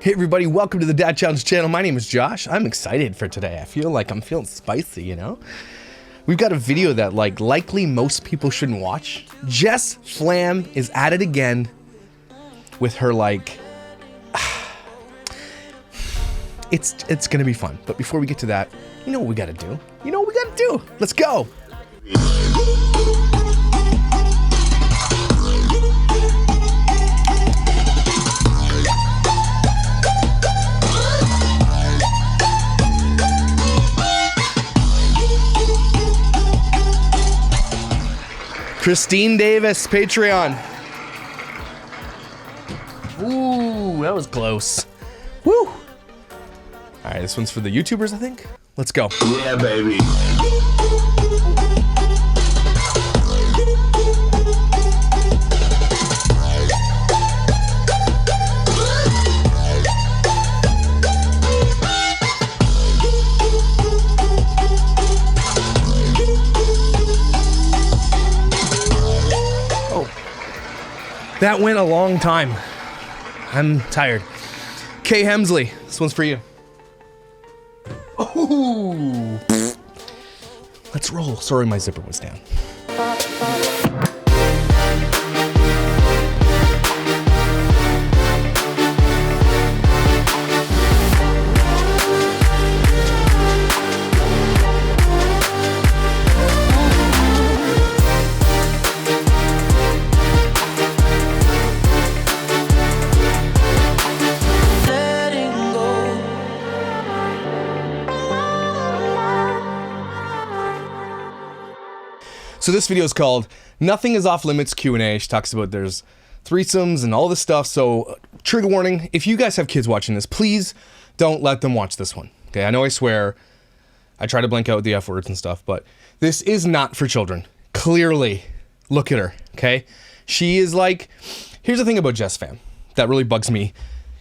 Hey everybody, welcome to the Dad Challenge channel. My name is Josh. I'm excited for today. I feel like I'm feeling spicy, you know? We've got a video that likely most people shouldn't watch. Jesssfam is at it again with her it's gonna be fun. But before we get to that, you know what we gotta do? Let's go. Christine Davis, Patreon. Ooh, that was close. Woo! All right, this one's for the YouTubers, I think. Let's go. Yeah, baby. That went a long time. I'm tired. Kay Hemsley, this one's for you. Ooh. Let's roll. Sorry, my zipper was down. So this video is called Nothing is Off Limits Q&A. She talks about there's threesomes and all this stuff. So trigger warning, if you guys have kids watching this, please don't let them watch this one. Okay, I know I swear, I try to blank out the F words and stuff, but this is not for children. Clearly, look at her, okay? She is like, here's the thing about Jesssfam that really bugs me,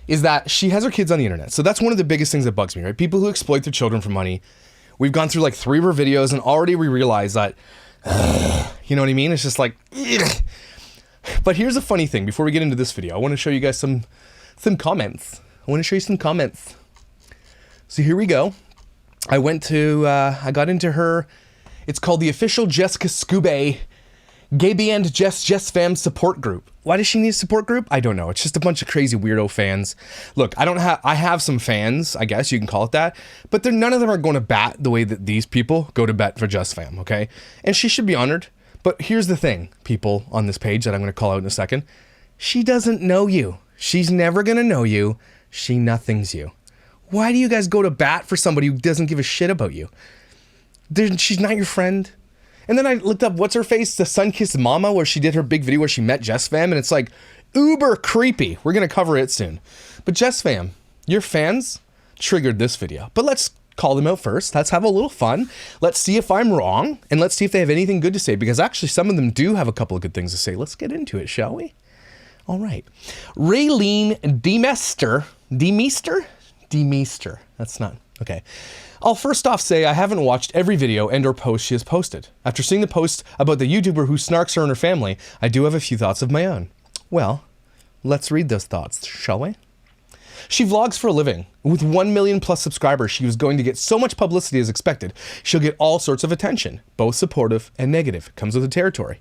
is that she has her kids on the internet. So that's one of the biggest things that bugs me, right? People who exploit their children for money. We've gone through like 3 of her videos and already we realize that you know what I mean? It's just like, ugh. But here's a funny thing. Before we get into this video, I want to show you guys some comments. So here we go. I got into her, it's called the official Jessica Scooby Gay Band Jesssfam'S support group. Why does she need a support group? I don't know. It's just a bunch of crazy weirdo fans. Look, I have some fans, I guess you can call it that, but none of them are going to bat the way that these people go to bat for Jesssfam, okay? And she should be honored. But here's the thing, people on this page that I'm going to call out in a second. She doesn't know you. She's never going to know you. She nothings you. Why do you guys go to bat for somebody who doesn't give a shit about you? She's not your friend. And then I looked up, what's her face? The Sun-Kissed Mama, where she did her big video where she met Jesssfam, and it's like uber creepy. We're going to cover it soon. But Jesssfam, your fans triggered this video. But let's call them out first. Let's have a little fun. Let's see if I'm wrong, and let's see if they have anything good to say, because actually some of them do have a couple of good things to say. Let's get into it, shall we? All right. Raylene Demeester. That's not, okay. I'll first off say I haven't watched every video and or post she has posted. After seeing the post about the YouTuber who snarks her and her family, I do have a few thoughts of my own. Well, let's read those thoughts, shall we? She vlogs for a living. With 1 million plus subscribers, she was going to get so much publicity as expected. She'll get all sorts of attention, both supportive and negative. It comes with the territory.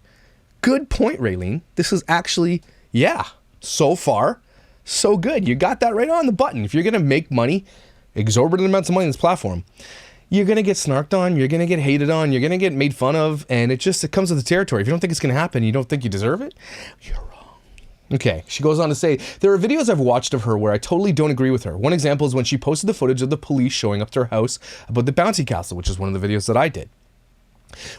Good point, Raylene. This is actually, yeah, so far, so good. You got that right on the button. If you're going to make money, exorbitant amounts of money on this platform, you're going to get snarked on, you're going to get hated on, you're going to get made fun of, and it comes with the territory. If you don't think it's going to happen, you don't think you deserve it, you're wrong. Okay, she goes on to say, there are videos I've watched of her where I totally don't agree with her. One example is when she posted the footage of the police showing up to her house about the bouncy castle, which is one of the videos that I did.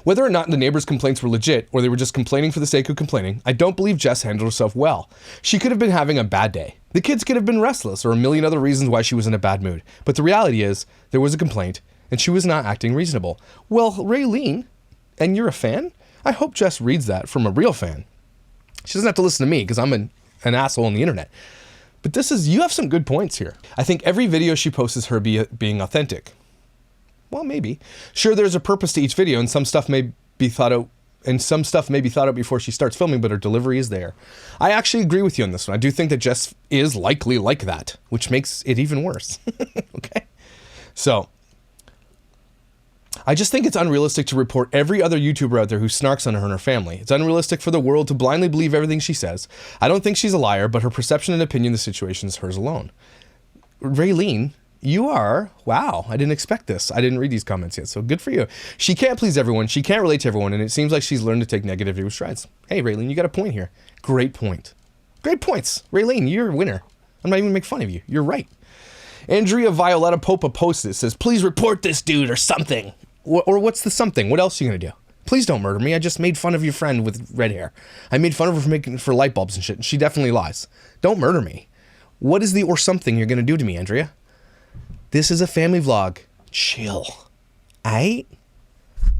Whether or not the neighbors' complaints were legit or they were just complaining for the sake of complaining, I don't believe Jess handled herself well. She could have been having a bad day. The kids could have been restless or a million other reasons why she was in a bad mood. But the reality is, there was a complaint and she was not acting reasonable. Well, Raylene, and you're a fan? I hope Jess reads that from a real fan. She doesn't have to listen to me because I'm an asshole on the internet. But you have some good points here. I think every video she posts is her being authentic. Well, maybe. Sure, there's a purpose to each video and some stuff may be thought out and some stuff may be thought out before she starts filming, but her delivery is there. I actually agree with you on this one. I do think that Jess is likely like that, which makes it even worse. Okay. So I just think it's unrealistic to report every other YouTuber out there who snarks on her and her family. It's unrealistic for the world to blindly believe everything she says. I don't think she's a liar, but her perception and opinion of the situation is hers alone. Raylene, you are, wow, I didn't expect this. I didn't read these comments yet, so good for you. She can't please everyone. She can't relate to everyone, and it seems like she's learned to take negativity with strides. Hey, Raylene, you got a point here. Great point. Great points. Raylene, you're a winner. I'm not even gonna make fun of you. You're right. Andrea Violetta Popa posted it, says, please report this dude or something. Or what's the something? What else are you gonna do? Please don't murder me. I just made fun of your friend with red hair. I made fun of her for light bulbs and shit, and she definitely lies. Don't murder me. What is the or something you're gonna do to me, Andrea? This is a family vlog. Chill. Aight?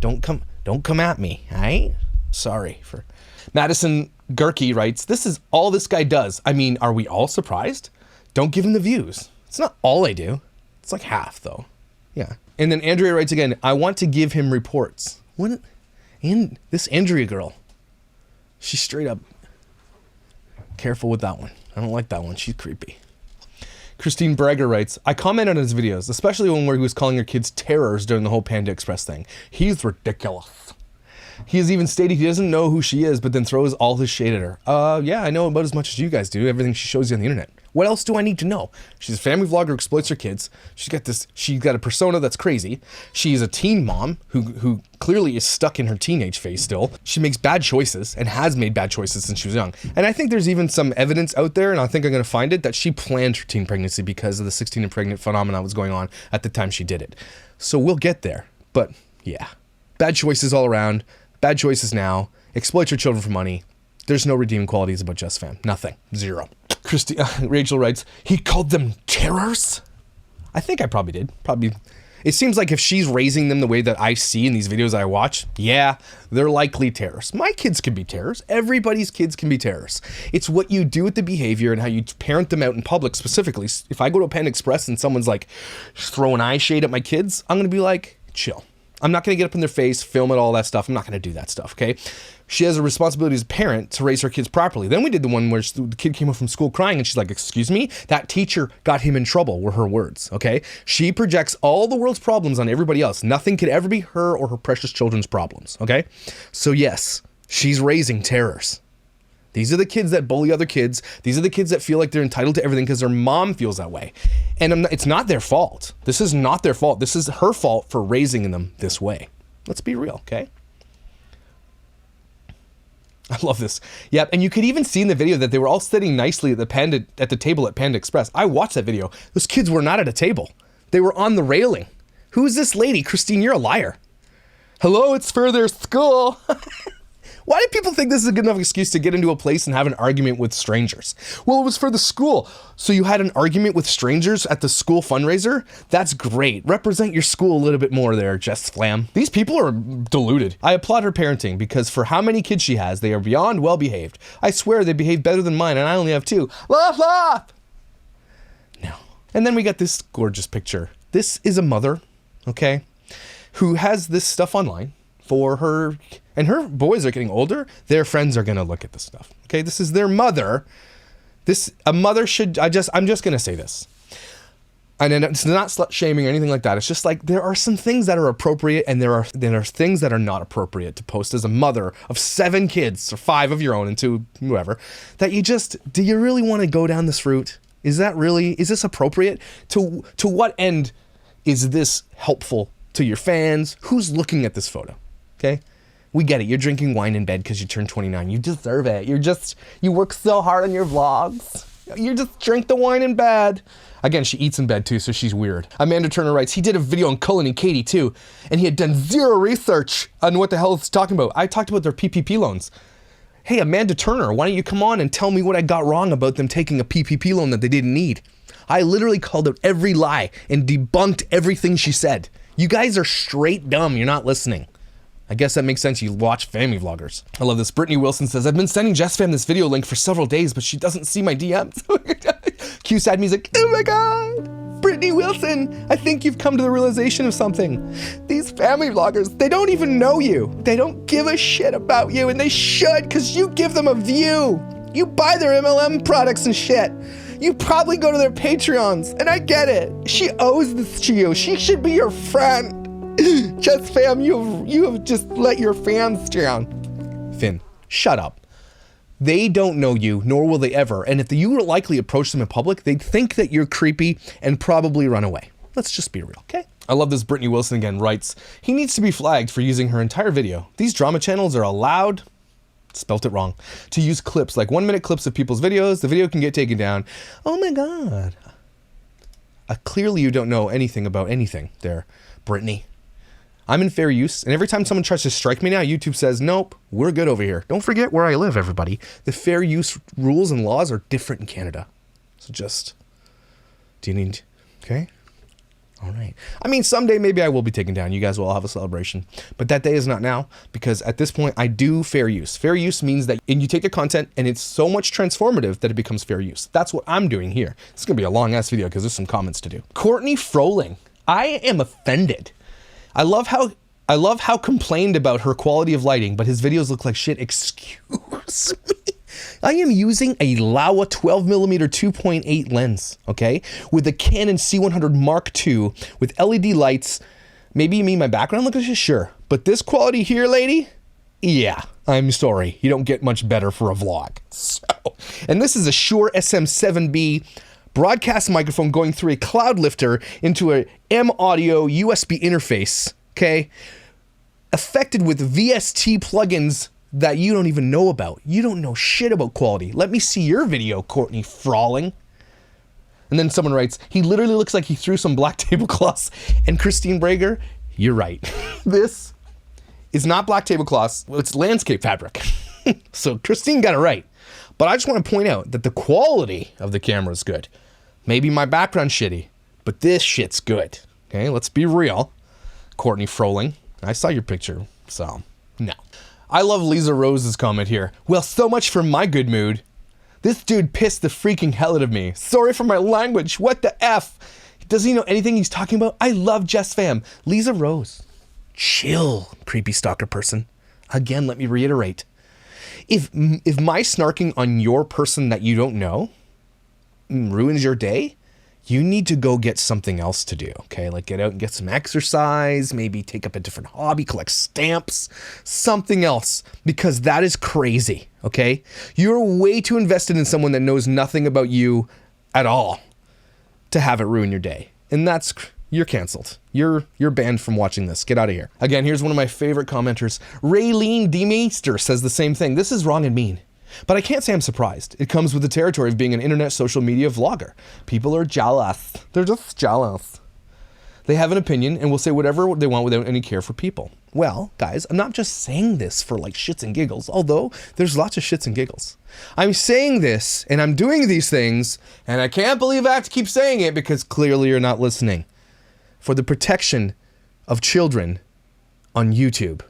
Don't come at me, aight? Sorry for... Madison Gerke writes, this is all this guy does. I mean, are we all surprised? Don't give him the views. It's not all I do. It's like half, though. Yeah. And then Andrea writes again, I want to give him reports. What? And this Andrea girl, she's straight up... Careful with that one. I don't like that one. She's creepy. Christine Brager writes, I commented on his videos, especially one where he was calling her kids terrors during the whole Panda Express thing. He's ridiculous. He has even stated he doesn't know who she is, but then throws all his shade at her. Yeah, I know about as much as you guys do, everything she shows you on the internet. What else do I need to know? She's a family vlogger who exploits her kids. She's got a persona that's crazy. She's a teen mom who clearly is stuck in her teenage phase still. She makes bad choices and has made bad choices since she was young. And I think there's even some evidence out there, and I think I'm gonna find it, that she planned her teen pregnancy because of the 16 and pregnant phenomenon that was going on at the time she did it. So we'll get there, but yeah. Bad choices all around, bad choices now, exploits her children for money. There's no redeeming qualities about Jesssfam. Nothing. Zero. Rachel writes, he called them terrors? I think I probably did. It seems like if she's raising them the way that I see in these videos that I watch, yeah, they're likely terrorists. My kids can be terrorists. Everybody's kids can be terrorists. It's what you do with the behavior and how you parent them out in public specifically. If I go to a Panda Express and someone's like throwing eye shade at my kids, I'm going to be like, chill. I'm not going to get up in their face, film it, all that stuff. I'm not going to do that stuff, okay? She has a responsibility as a parent to raise her kids properly. Then we did the one where the kid came home from school crying and she's like, excuse me? That teacher got him in trouble, were her words, okay? She projects all the world's problems on everybody else. Nothing could ever be her or her precious children's problems, okay? So yes, she's raising terrors. These are the kids that bully other kids. These are the kids that feel like they're entitled to everything because their mom feels that way. And it's not their fault. This is not their fault. This is her fault for raising them this way. Let's be real, okay? I love this. Yep, and you could even see in the video that they were all sitting nicely at the table at Panda Express. I watched that video. Those kids were not at a table. They were on the railing. Who is this lady? Christine, you're a liar. Hello, it's for their school. Why do people think this is a good enough excuse to get into a place and have an argument with strangers? Well, it was for the school. So you had an argument with strangers at the school fundraiser? That's great. Represent your school a little bit more there, Jesssfam. These people are deluded. I applaud her parenting because for how many kids she has, they are beyond well behaved. I swear they behave better than mine and I only have 2. Laugh, laugh! No. And then we got this gorgeous picture. This is a mother, okay, who has this stuff online for her, and her boys are getting older. Their friends are gonna look at this stuff. Okay, this is their mother. A mother should. I'm just gonna say this, and it's not slut shaming or anything like that. It's just like there are some things that are appropriate, and there are things that are not appropriate to post as a mother of 7 kids or 5 of your own and 2 whoever. That do you really want to go down this route? Is this appropriate? To what end is this helpful to your fans? Who's looking at this photo? Okay, we get it. You're drinking wine in bed because you turned 29. You deserve it. You work so hard on your vlogs. You just drink the wine in bed. Again, she eats in bed too, so she's weird. Amanda Turner writes, he did a video on Cullen and Katie too, and he had done 0 research on what the hell it's talking about. I talked about their PPP loans. Hey, Amanda Turner, why don't you come on and tell me what I got wrong about them taking a PPP loan that they didn't need? I literally called out every lie and debunked everything she said. You guys are straight dumb. You're not listening. I guess that makes sense. You watch family vloggers. I love this. Brittany Wilson says, I've been sending Jesssfam this video link for several days, but she doesn't see my DMs. Cue sad music. Oh my God. Brittany Brittany Wilson, I think you've come to the realization of something. These family vloggers, they don't even know you. They don't give a shit about you, and they should, because you give them a view. You buy their MLM products and shit. You probably go to their Patreons, and I get it. She owes this to you. She should be your friend. Just fam, you have just let your fans down. Finn, shut up. They don't know you, nor will they ever. And if you likely approach them in public, they'd think that you're creepy and probably run away. Let's just be real, okay? I love this. Brittany Wilson again writes, he needs to be flagged for using her entire video. These drama channels are allowed, spelt it wrong, to use clips, like 1-minute clips of people's videos. The video can get taken down. Oh my God. Clearly you don't know anything about anything there, Brittany. I'm in fair use, and every time someone tries to strike me now, YouTube says, nope, we're good over here. Don't forget where I live, everybody. The fair use rules and laws are different in Canada. So just, do you need, okay? All right. I mean, someday maybe I will be taken down. You guys will all have a celebration. But that day is not now, because at this point, I do fair use. Fair use means that you take the content, and it's so much transformative that it becomes fair use. That's what I'm doing here. It's going to be a long-ass video, because there's some comments to do. Courtney Froling. I am offended. I love how complained about her quality of lighting, but his videos look like shit. Excuse me. I am using a Laowa 12mm 2.8 lens, okay? With a Canon C100 Mark II with LED lights. Maybe you mean my background look like shit? Sure. But this quality here, lady? Yeah, I'm sorry. You don't get much better for a vlog. So, and this is a Shure SM7B broadcast microphone going through a cloud lifter into a M Audio USB interface, okay? Affected with VST plugins that you don't even know about. You don't know shit about quality. Let me see your video, Courtney Froling. And then someone writes, he literally looks like he threw some black tablecloths. And Christine Brager, you're right. This is not black tablecloths, it's landscape fabric. So Christine got it right. But I just want to point out that the quality of the camera is good. Maybe my background's shitty, but this shit's good. Okay, let's be real. Courtney Froling, I saw your picture, so no. I love Lisa Rose's comment here. Well, so much for my good mood. This dude pissed the freaking hell out of me. Sorry for my language. What the F? Does he know anything he's talking about? I love Jessfam. Lisa Rose. Chill, creepy stalker person. Again, let me reiterate. If my snarking on your person that you don't know ruins your day, you need to go get something else to do, okay? Like get out and get some exercise, maybe take up a different hobby, collect stamps, something else, because that is crazy, okay? You're way too invested in someone that knows nothing about you at all to have it ruin your day. And you're canceled. You're banned from watching this. Get out of here. Again, here's one of my favorite commenters. Raylene D. Meester says the same thing. This is wrong and mean. But I can't say I'm surprised. It comes with the territory of being an internet social media vlogger. People are jealous. They're just jealous. They have an opinion and will say whatever they want without any care for people. Well, guys, I'm not just saying this for like shits and giggles, although there's lots of shits and giggles. I'm saying this and I'm doing these things, and I can't believe I have to keep saying it because clearly you're not listening. For the protection of children on YouTube.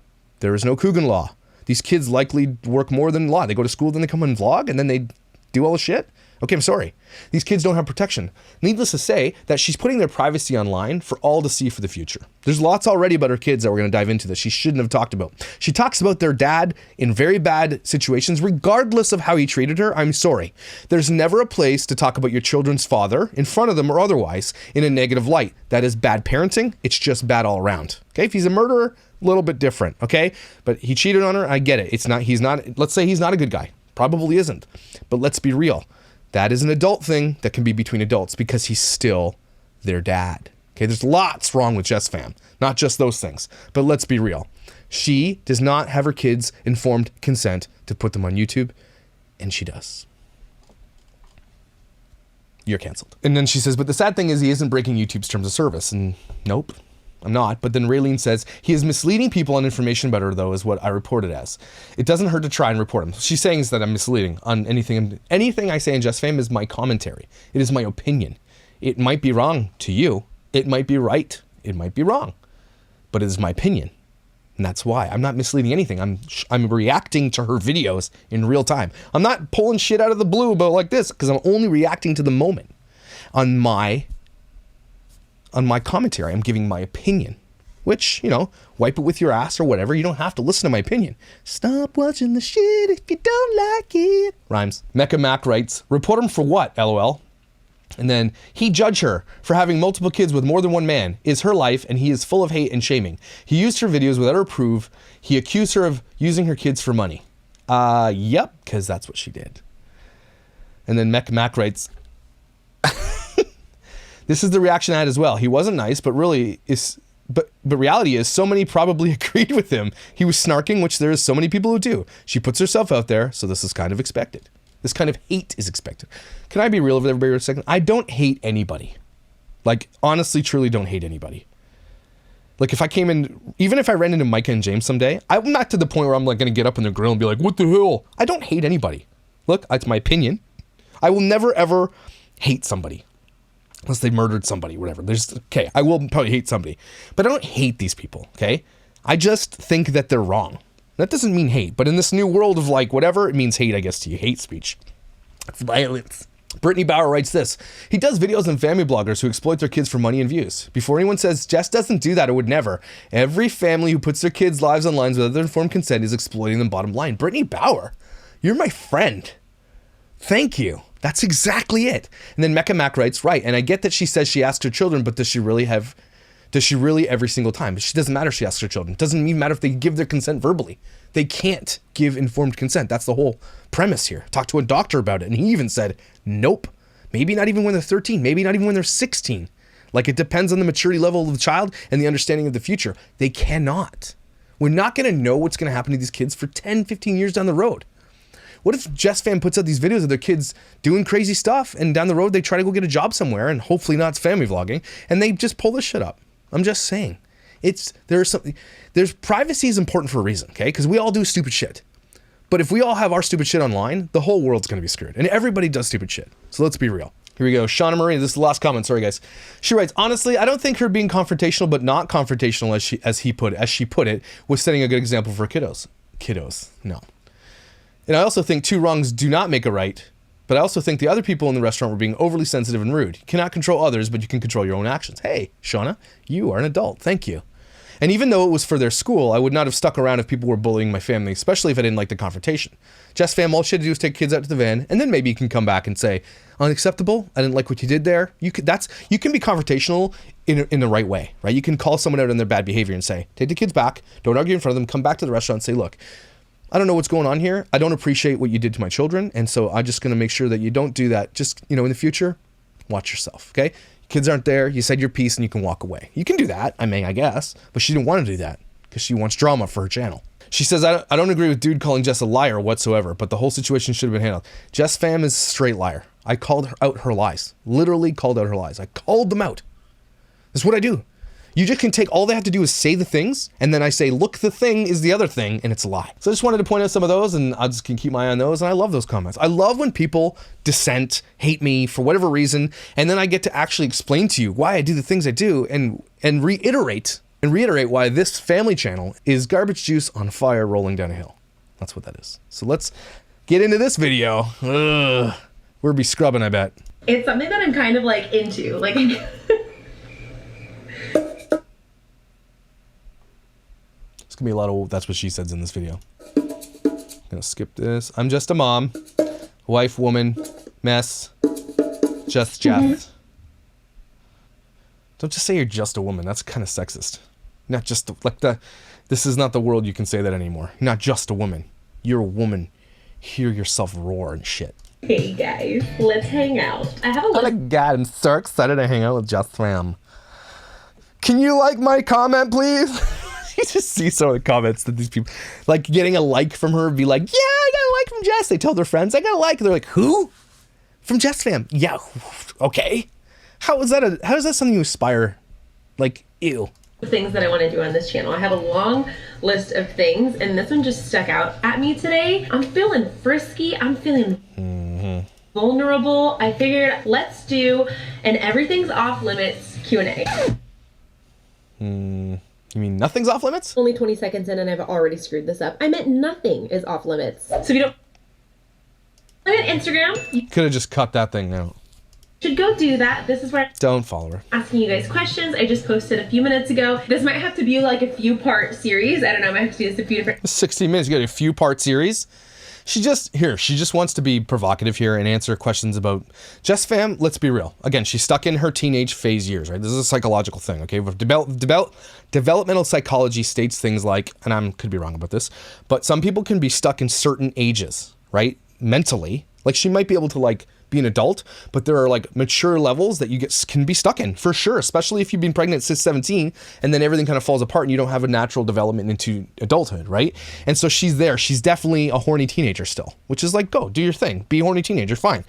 There is no Coogan law. These kids likely work more than law. They go to school, then they come and vlog, and then they do all the shit. Okay, I'm sorry. These kids don't have protection. Needless to say that she's putting their privacy online for all to see for the future. There's lots already about her kids that we're going to dive into that she shouldn't have talked about. She talks about their dad in very bad situations, regardless of how he treated her. I'm sorry. There's never a place to talk about your children's father in front of them or otherwise in a negative light. That is bad parenting. It's just bad all around. Okay, if he's a murderer, a little bit different, okay? But he cheated on her, I get it. He's not, let's say he's not a good guy. Probably isn't. But let's be real. That is an adult thing that can be between adults because he's still their dad. Okay, there's lots wrong with Jessfam, not just those things. But let's be real. She does not have her kids informed consent to put them on YouTube, and she does. You're canceled. And then she says, but the sad thing is he isn't breaking YouTube's terms of service. And nope, I'm not. But then Raylene says, he is misleading people on information about her, though, is what I report it as. It doesn't hurt to try and report him. She's saying is that I'm misleading on anything. Anything I say in Jessfam is my commentary. It is my opinion. It might be wrong to you. It might be right. It might be wrong. But it is my opinion. And that's why. I'm not misleading anything. I'm reacting to her videos in real time. I'm not pulling shit out of the blue about like this because I'm only reacting to the moment on my on my commentary. I'm giving my opinion, which, you know, wipe it with your ass or whatever. You don't have to listen to my opinion. Stop watching the shit if you don't like it. Rhymes. Mecha Mac writes, report him for what, LOL? And then, he judged her for having multiple kids with more than one man. Is her life, and he is full of hate and shaming. He used her videos without her proof. He accused her of using her kids for money. Yep, because that's what she did. And then Mecha Mac writes, this is the reaction I had as well. He wasn't nice, but really is... But reality is, so many probably agreed with him. He was snarking, which there is so many people who do. She puts herself out there, so this is kind of expected. This kind of hate is expected. Can I be real with everybody for a second? I don't hate anybody. Like, honestly, truly don't hate anybody. Like, if I came in, even if I ran into Micah and James someday, I'm not to the point where I'm like going to get up in their grill and be like, what the hell? I don't hate anybody. Look, it's my opinion. I will never, ever hate somebody. Unless they murdered somebody, whatever. Okay, I will probably hate somebody. But I don't hate these people, okay? I just think that they're wrong. That doesn't mean hate, but in this new world of like whatever, it means hate, I guess, to you. Hate speech. It's violence. Brittany Bauer writes this. He does videos on family bloggers who exploit their kids for money and views. Before anyone says, Jess doesn't do that or would never. Every family who puts their kids' lives on lines without their informed consent is exploiting them, bottom line. Brittany Bauer, you're my friend. Thank you. That's exactly it. And then Mecha Mac writes, right, and I get that she says she asked her children, but does she really every single time? She doesn't matter if she asks her children. It doesn't even matter if they give their consent verbally. They can't give informed consent. That's the whole premise here. Talked to a doctor about it, and he even said, nope. Maybe not even when they're 13. Maybe not even when they're 16. Like, it depends on the maturity level of the child and the understanding of the future. They cannot. We're not going to know what's going to happen to these kids for 10, 15 years down the road. What if JessFam puts out these videos of their kids doing crazy stuff, and down the road they try to go get a job somewhere, and hopefully not family vlogging, and they just pull this shit up? I'm just saying. There's privacy is important for a reason, okay? Because we all do stupid shit. But if we all have our stupid shit online, the whole world's going to be screwed. And everybody does stupid shit. So let's be real. Here we go. Shauna Marie, this is the last comment. Sorry, guys. She writes, honestly, I don't think her being confrontational but not confrontational, as she put it, was setting a good example for kiddos. Kiddos, no. And I also think two wrongs do not make a right. But I also think the other people in the restaurant were being overly sensitive and rude. You cannot control others, but you can control your own actions. Hey, Shauna, you are an adult. Thank you. And even though it was for their school, I would not have stuck around if people were bullying my family, especially if I didn't like the confrontation. JessFam, all she had to do was take kids out to the van, and then maybe you can come back and say, unacceptable, I didn't like what you did there. You can be confrontational in the right way, right? You can call someone out on their bad behavior and say, take the kids back, don't argue in front of them, come back to the restaurant and say, look, I don't know what's going on here. I don't appreciate what you did to my children, and so I'm just going to make sure that you don't do that. Just, in the future, watch yourself, okay? Kids aren't there. You said your piece and you can walk away. You can do that, I guess, but she didn't want to do that because she wants drama for her channel. She says, I don't agree with dude calling Jess a liar whatsoever, but the whole situation should have been handled. JessFam is a straight liar. I called out her lies. Literally called out her lies. I called them out. That's what I do. You just can take, all they have to do is say the things, and then I say, look, the thing is the other thing, and it's a lie. So I just wanted to point out some of those, and I just can keep my eye on those, and I love those comments. I love when people dissent, hate me for whatever reason, and then I get to actually explain to you why I do the things I do, and reiterate why this family channel is garbage juice on fire rolling down a hill. That's what that is. So let's get into this video. We'll be scrubbing, I bet. It's something that I'm kind of like into, like. It's gonna be a lot of that's what she says in this video. I'm gonna skip this. I'm just a mom, wife, woman, mess, just Jess. Don't just say you're just a woman. That's kind of sexist. Not just this is not the world you can say that anymore. You're not just a woman. You're a woman. Hear yourself roar and shit. Hey guys, let's hang out. I have a list. Oh my god, I'm so excited to hang out with JessFam. Can you like my comment, please? You just see some of the comments that these people, like getting a like from her, be like, yeah, I got a like from Jess. They tell their friends, I got a like. They're like, who? From JessFam. Yeah, okay. How is that something you aspire? Like, ew. Things that I want to do on this channel. I have a long list of things, and this one just stuck out at me today. I'm feeling frisky. I'm feeling vulnerable. I figured let's do an everything's off limits Q&A. You mean nothing's off limits? Only 20 seconds in and I've already screwed this up. I meant nothing is off limits. So if you don't... I'm on Instagram. You could have just cut that thing out. should go do that. This is where Don't follow her. I'm asking you guys questions. I just posted a few minutes ago. This might have to be like a few part series. I don't know, I might have to do this a few different 16 minutes, you got a few part series. She just wants to be provocative here and answer questions about Jess fam. Let's be real. Again, she's stuck in her teenage phase years, right? This is a psychological thing, okay? Developmental psychology states things like, and I could be wrong about this, but some people can be stuck in certain ages, right? Mentally. Like she might be able to like be an adult, but there are like mature levels that can be stuck in for sure, especially if you've been pregnant since 17 and then everything kind of falls apart and you don't have a natural development into adulthood, right? And so she's there. She's definitely a horny teenager still, which is like, go do your thing, be a horny teenager, fine.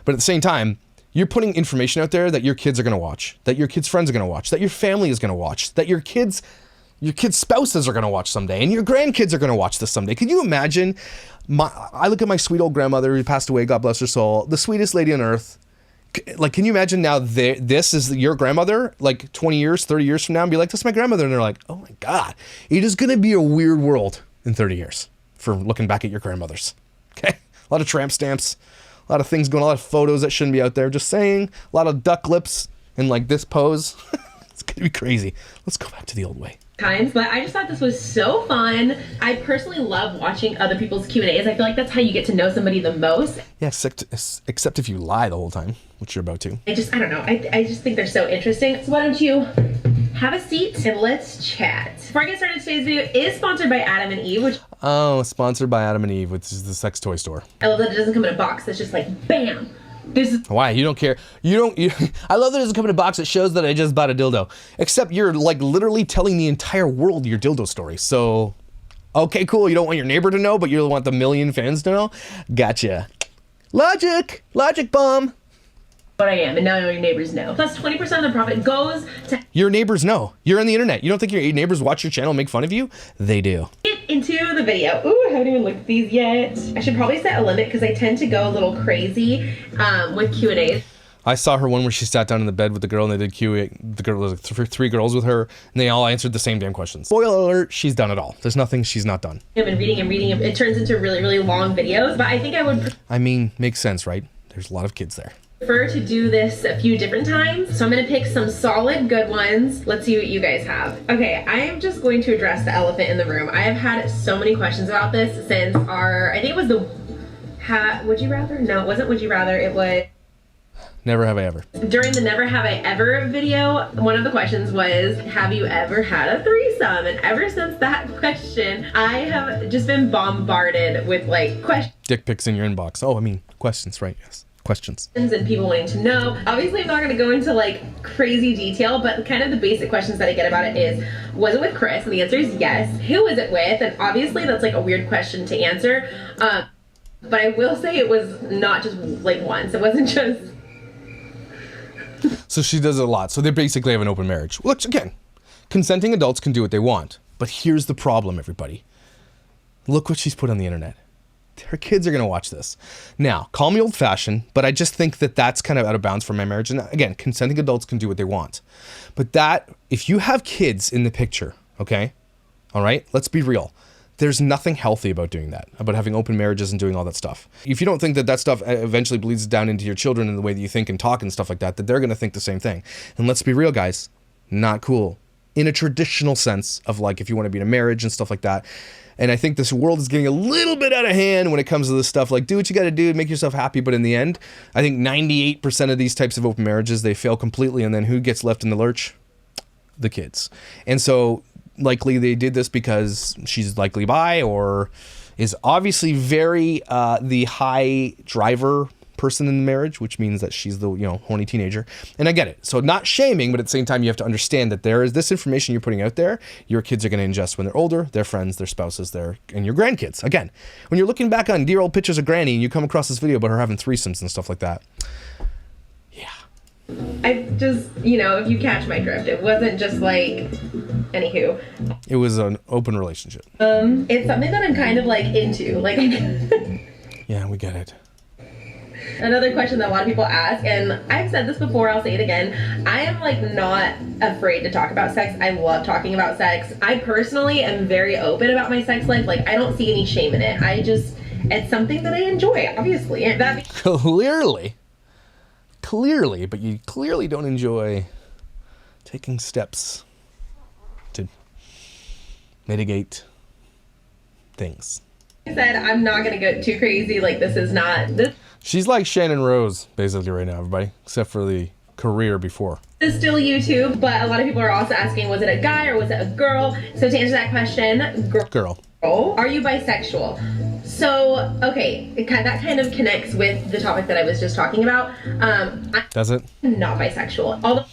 But at the same time, you're putting information out there that your kids are going to watch, that your kids' friends are going to watch, that your family is going to watch, that your kids' spouses are going to watch someday, and your grandkids are going to watch this someday. Could you imagine? I look at my sweet old grandmother who passed away, God bless her soul, the sweetest lady on earth. Like, can you imagine now this is your grandmother, like 20 years, 30 years from now, and be like, that's my grandmother. And they're like, oh my God, it is going to be a weird world in 30 years for looking back at your grandmothers. Okay. A lot of tramp stamps, a lot of things going, a lot of photos that shouldn't be out there. Just saying, a lot of duck lips in like this pose. It's going to be crazy. Let's go back to the old way. times, but I just thought this was so fun. I personally love watching other people's Q&As. I feel like that's how you get to know somebody the most. Yeah, except if you lie the whole time, which you're about to. I don't know. I just think they're so interesting. So why don't you have a seat and let's chat. Before I get started, today's video is sponsored by Adam and Eve, which... Oh, sponsored by Adam and Eve, which is the sex toy store. I love that it doesn't come in a box that's just like, bam! This is why you don't care. I love that it doesn't come in a box that shows that I just bought a dildo. Except you're like literally telling the entire world your dildo story. So, okay, cool. You don't want your neighbor to know, but you want the million fans to know. Gotcha. Logic bomb. what I am, and now your neighbors know. Plus 20% of the profit goes to... Your neighbors know. You're on the internet. You don't think your neighbors watch your channel and make fun of you? They do. Get into the video. Ooh, I haven't even looked at these yet. I should probably set a limit because I tend to go a little crazy with Q&As. I saw her one where she sat down in the bed with the girl and they did Q&A. The girl was like three girls with her, and they all answered the same damn questions. Spoiler alert, she's done it all. There's nothing she's not done. I've been reading and reading. It turns into really, really long videos, but I think I would... I mean, makes sense, right? There's a lot of kids there. Prefer to do this a few different times, so I'm gonna pick some solid good ones. Let's see what you guys have. Okay, I am just going to address the elephant in the room. I have had so many questions about this since our, I think it was the would you rather? No, it wasn't would you rather, it was Never have I ever. during the never have I ever video. One of the questions was, have you ever had a threesome? And ever since that question, I have just been bombarded with like questions. Dick pics in your inbox. Oh, I mean, questions, right? Yes. Questions. And people wanting to know. Obviously, I'm not going to go into like crazy detail, but kind of the basic questions that I get about it is, was it with Chris? And the answer is yes. Who is it with? And obviously that's like a weird question to answer. But I will say it was not just like once. It wasn't just... So she does it a lot. So they basically have an open marriage. Look, again, consenting adults can do what they want. But here's the problem, everybody. Look what she's put on the internet. Her kids are going to watch this. Now, call me old-fashioned, but I just think that that's kind of out of bounds for my marriage. And again, consenting adults can do what they want. But that, if you have kids in the picture, okay? All right? Let's be real. There's nothing healthy about doing that, about having open marriages and doing all that stuff. If you don't think that that stuff eventually bleeds down into your children and the way that you think and talk and stuff like that, that they're going to think the same thing. And let's be real, guys. Not cool. In a traditional sense of like, if you want to be in a marriage and stuff like that. And I think this world is getting a little bit out of hand when it comes to this stuff. Like, do what you got to do, make yourself happy. But in the end, I think 98% of these types of open marriages, they fail completely. And then who gets left in the lurch? The kids. And so likely they did this because she's likely bi or is obviously very the high driver person in the marriage, which means that she's the, horny teenager. And I get it. So not shaming, but at the same time, you have to understand that there is this information you're putting out there. Your kids are going to ingest when they're older, their friends, their spouses, and your grandkids. Again, when you're looking back on dear old pictures of Granny and you come across this video about her having threesomes and stuff like that. Yeah. I just, if you catch my drift, it wasn't just like, anywho. It was an open relationship. It's something that I'm kind of like into. Like, yeah, we get it. Another question that a lot of people ask, and I've said this before, I'll say it again. I am like not afraid to talk about sex. I love talking about sex. I personally am very open about my sex life. Like, I don't see any shame in it. It's something that I enjoy, obviously. And that Clearly. but you clearly don't enjoy taking steps to mitigate things. I said I'm not gonna go too crazy. Like this is not this. She's like Shannon Rose basically right now, everybody, except for the career before. Is still YouTube, but a lot of people are also asking, was it a guy or was it a girl? So to answer that question, girl. Are you bisexual? So, okay, that kind of connects with the topic that I was just talking about. Does it? I'm not bisexual. Although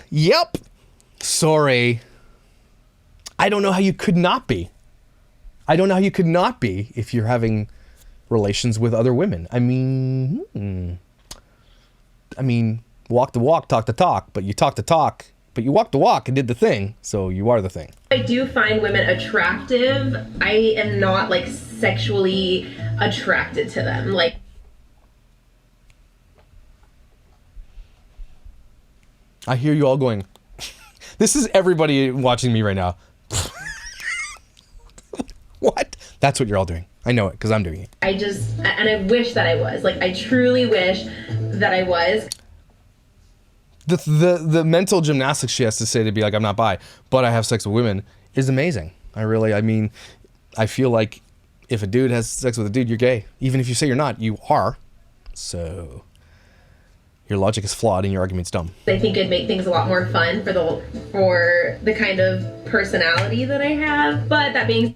yep. Sorry. I don't know how you could not be. I don't know how you could not be if you're having relations with other women. I mean, walk the walk, talk the talk, but you talk the talk, but you walk the walk and did the thing, so you are the thing. I do find women attractive. I am not like sexually attracted to them. Like, I hear you all going, this is everybody watching me right now. What? That's what you're all doing. I know it because I'm doing it. And I wish that I was. Like, I truly wish that I was. The mental gymnastics she has to say to be like, I'm not bi, but I have sex with women is amazing. I feel like if a dude has sex with a dude, you're gay. Even if you say you're not, you are. So your logic is flawed and your argument's dumb. I think it'd make things a lot more fun for the kind of personality that I have. But that being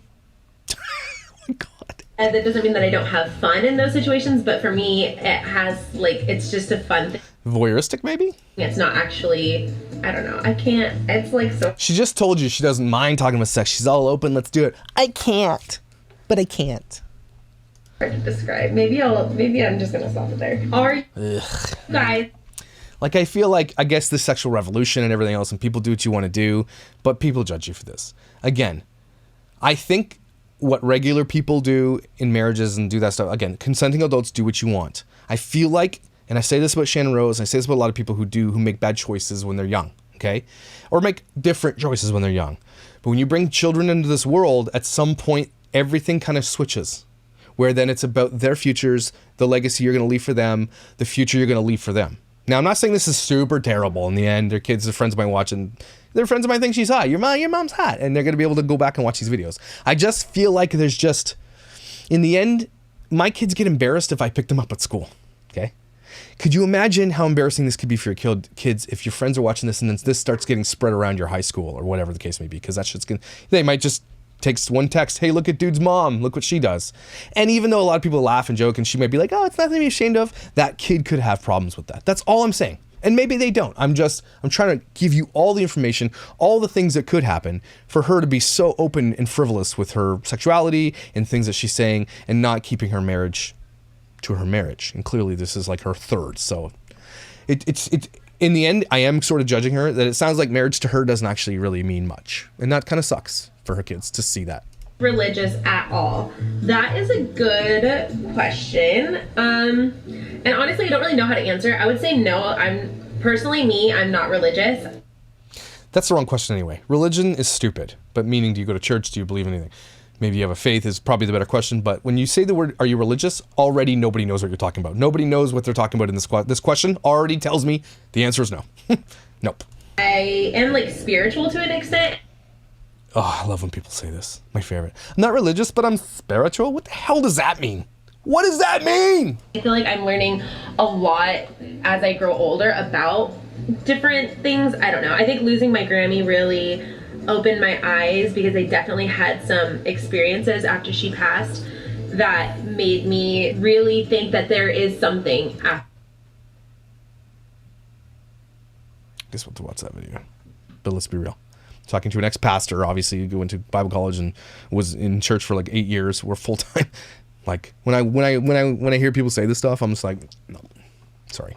and that doesn't mean that I don't have fun in those situations, but for me, it has, like, it's just a fun thing. Voyeuristic, maybe? It's not actually, I don't know, I can't, it's like so. She just told you she doesn't mind talking about sex. She's all open, let's do it. I can't, but I can't. Hard to describe. Maybe I'm just gonna stop it there. Are you guys? Like, I feel like, I guess the sexual revolution and everything else, and people do what you want to do, but people judge you for this. Again, I think what regular people do in marriages and do that stuff, again, consenting adults do what you want. I feel like, and I say this about Shannon Rose, and I say this about a lot of people who make bad choices when they're young, okay? Or make different choices when they're young. But when you bring children into this world, at some point, everything kind of switches. Where then it's about their futures, the legacy you're going to leave for them, the future you're going to leave for them. Now, I'm not saying this is super terrible in the end. Their kids, their friends might watch and their friends might think she's hot. Your mom's hot. And they're going to be able to go back and watch these videos. I just feel like there's just, in the end, my kids get embarrassed if I pick them up at school. Okay? Could you imagine how embarrassing this could be for your kids if your friends are watching this and then this starts getting spread around your high school or whatever the case may be? Because that shit's going to, they might just takes one text, hey, look at dude's mom, look what she does. And even though a lot of people laugh and joke and she might be like, oh, it's nothing to be ashamed of, that kid could have problems with that. That's all I'm saying. And maybe they don't. I'm trying to give you all the information, all the things that could happen for her to be so open and frivolous with her sexuality and things that she's saying and not keeping her marriage to her marriage. And clearly this is like her third. So it's in the end, I am sort of judging her that it sounds like marriage to her doesn't actually really mean much. And that kind of sucks for her kids to see that. Religious at all? That is a good question. And honestly, I don't really know how to answer. I would say no. I'm not religious. That's the wrong question anyway. Religion is stupid, but meaning, do you go to church? Do you believe in anything? Maybe you have a faith is probably the better question. But when you say the word, are you religious? Already nobody knows what you're talking about. Nobody knows what they're talking about in this question already tells me the answer is no. Nope. I am like spiritual to an extent. Oh, I love when people say this. My favorite. I'm not religious, but I'm spiritual. What the hell does that mean? What does that mean? I feel like I'm learning a lot as I grow older about different things. I don't know. I think losing my Grammy really opened my eyes because I definitely had some experiences after she passed that made me really think that there is something after. I guess we'll have to watch that video. But let's be real. Talking to an ex-pastor, obviously, you go into Bible college and was in church for like 8 years. We're full time. Like when I hear people say this stuff, I'm just like, no, sorry,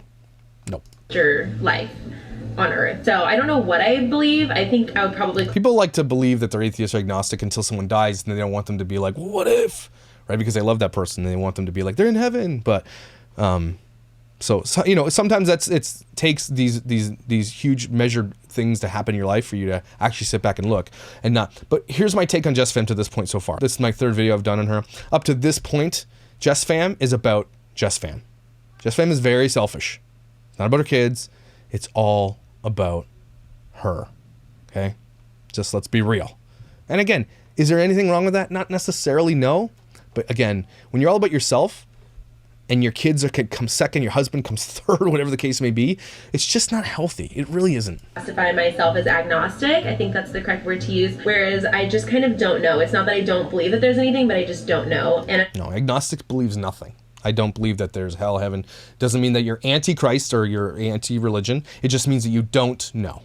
no. Your life on Earth. So I don't know what I believe. I think I would probably. People like to believe that they're atheist or agnostic until someone dies, and they don't want them to be like, well, what if, right? Because they love that person, and they want them to be like they're in heaven. But so you know, sometimes it takes these huge measured things to happen in your life for you to actually sit back and look and not. But here's my take on Jesssfam to this point so far. This is my third video I've done on her. Up to this point, Jess Fam is about Jess Fam. Jess Fam is very selfish. It's not about her kids. It's all about her. Okay? Just let's be real. And again, is there anything wrong with that? Not necessarily, no. But again, when you're all about yourself and your kids come second, your husband comes third, whatever the case may be, it's just not healthy. It really isn't. Classify myself as agnostic. I think that's the correct word to use. Whereas I just kind of don't know. It's not that I don't believe that there's anything, but I just don't know. And no, agnostic believes nothing. I don't believe that there's hell, heaven. Doesn't mean that you're anti-Christ or you're anti-religion. It just means that you don't know.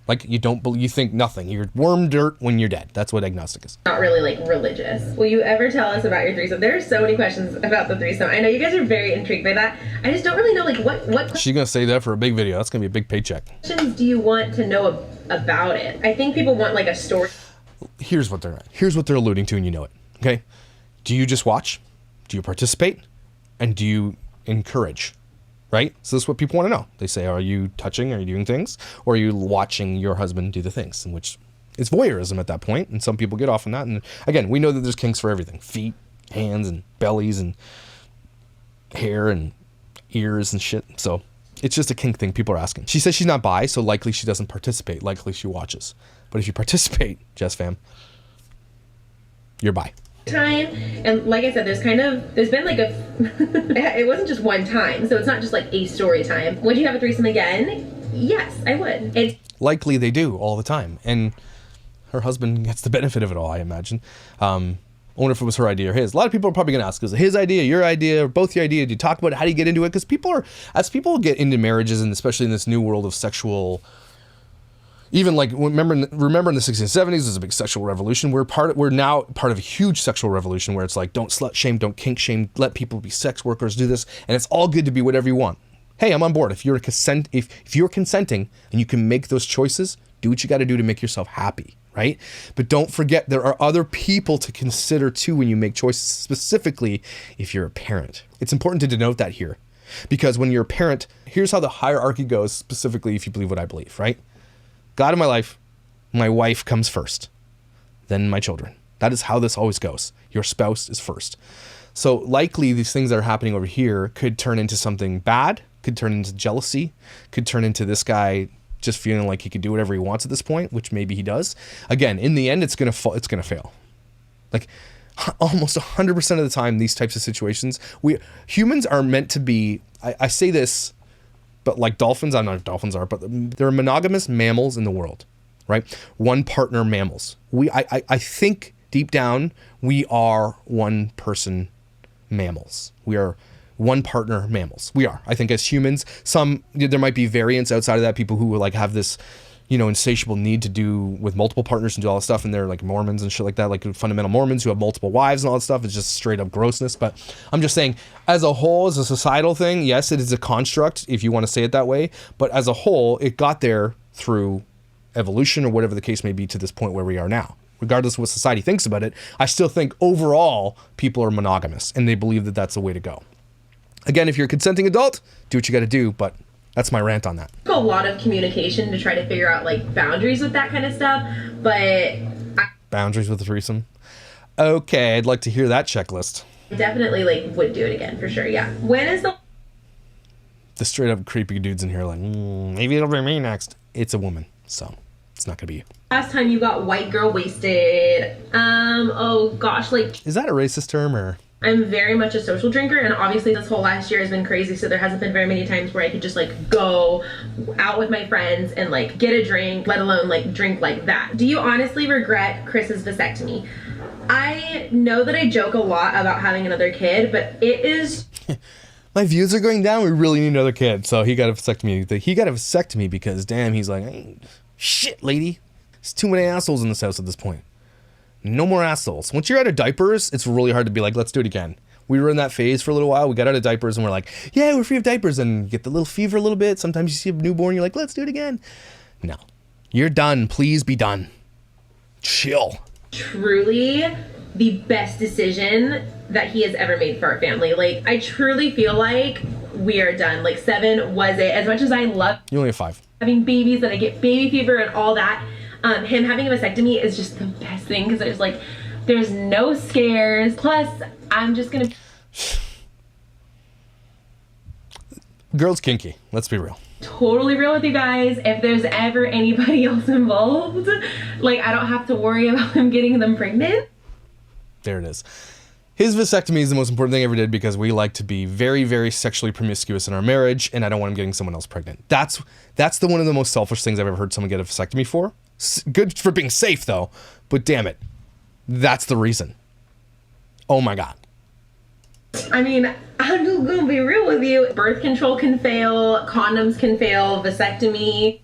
Like you don't believe, you think nothing. You're worm dirt when you're dead. That's what agnostic is. Not really like religious. Will you ever tell us about your threesome? There are so many questions about the threesome. I know you guys are very intrigued by that. I just don't really know like what She's gonna say that for a big video. That's gonna be a big paycheck. questions do you want to know about it? I think people want like a story. Here's what they're alluding to, and you know it. Okay? Do you just watch? Do you participate? And do you encourage? Right? So this is what people want to know. They say, are you touching? Are you doing things? Or are you watching your husband do the things? In which it's voyeurism at that point, and some people get off on that. And again, we know that there's kinks for everything. Feet, hands, and bellies, and hair, and ears, and shit. So it's just a kink thing people are asking. She says she's not bi, so likely she doesn't participate. Likely she watches. But if you participate, Jess Fam, you're bi. Time, and like I said, there's been like it wasn't just one time, so it's not just like a story time. Would you have a threesome again? Yes, I would. It's likely they do all the time, and her husband gets the benefit of it all, I imagine. I wonder if it was her idea or his. A lot of people are probably gonna ask, is it his idea, your idea, or both your idea? Do you talk about it? How do you get into it? Because as people get into marriages, and especially in this new world of sexual, even like remember in the 60s and 70s, there's a big sexual revolution. We're now part of a huge sexual revolution where it's like, don't slut shame, don't kink shame, let people be sex workers, do this, and it's all good to be whatever you want. Hey, I'm on board. If you're consenting and you can make those choices, do what you got to do to make yourself happy, right? But don't forget there are other people to consider too when you make choices, specifically if you're a parent. It's important to denote that here, because when you're a parent, here's how the hierarchy goes, specifically if you believe what I believe, right? God in my life, my wife comes first, then my children. That is how this always goes. Your spouse is first. So likely these things that are happening over here could turn into something bad, could turn into jealousy, could turn into this guy just feeling like he could do whatever he wants at this point, which maybe he does. Again, in the end, it's gonna fail. Like almost 100% of the time, these types of situations, humans are meant to be, I say this, but like dolphins, I don't know if dolphins are, but there are monogamous mammals in the world, right? One partner mammals. I think deep down, we are one person mammals. We are one partner mammals. We are. I think as humans, there might be variants outside of that, people who like have this, insatiable need to do with multiple partners and do all this stuff, and they're like Mormons and shit like that, like fundamental Mormons who have multiple wives and all that stuff. It's just straight up grossness. But I'm just saying, as a whole, as a societal thing, yes, it is a construct, if you want to say it that way, but as a whole, it got there through evolution or whatever the case may be to this point where we are now. Regardless of what society thinks about it, I still think overall people are monogamous and they believe that that's the way to go. Again, if you're a consenting adult, do what you got to do, but that's my rant on that. a lot of communication to try to figure out like boundaries with that kind of stuff, but boundaries with the threesome. Okay, I'd like to hear that checklist. I definitely like would do it again for sure. Yeah. When is the straight up creepy dudes in here like, maybe it'll be me next. It's a woman, so it's not gonna be you. last time you got white girl wasted? Oh gosh, like, is that a racist term or? I'm very much a social drinker, and obviously this whole last year has been crazy, so there hasn't been very many times where I could just like go out with my friends and like get a drink, let alone like drink like that. Do you honestly regret Chris's vasectomy? I know that I joke a lot about having another kid, but it is my views are going down. We really need another kid. So he got a vasectomy. He got a vasectomy because damn, he's like, shit, lady. There's too many assholes in this house at this point. No more assholes. Once you're out of diapers, it's really hard to be like, let's do it again. We were in that phase for a little while. We got out of diapers and we're like, yeah, we're free of diapers, and you get the little fever a little bit. Sometimes you see a newborn, you're like, let's do it again. No, you're done. Please be done. Chill. Truly the best decision that he has ever made for our family. Like, I truly feel like we are done. Like, 7 was it. As much as I love you only have 5 having babies and I get baby fever and all that, him having a vasectomy is just the best thing, because there's no scares. Plus, I'm just gonna Girl's kinky. Let's be real. Totally real with you guys. If there's ever anybody else involved, like, I don't have to worry about him getting them pregnant. There it is. His vasectomy is the most important thing I ever did because we like to be very, very sexually promiscuous in our marriage, and I don't want him getting someone else pregnant. That's one of the most selfish things I've ever heard someone get a vasectomy for. Good for being safe, though, but damn it. That's the reason. Oh my God. I mean, I'm just gonna be real with you. Birth control can fail, condoms can fail, vasectomy.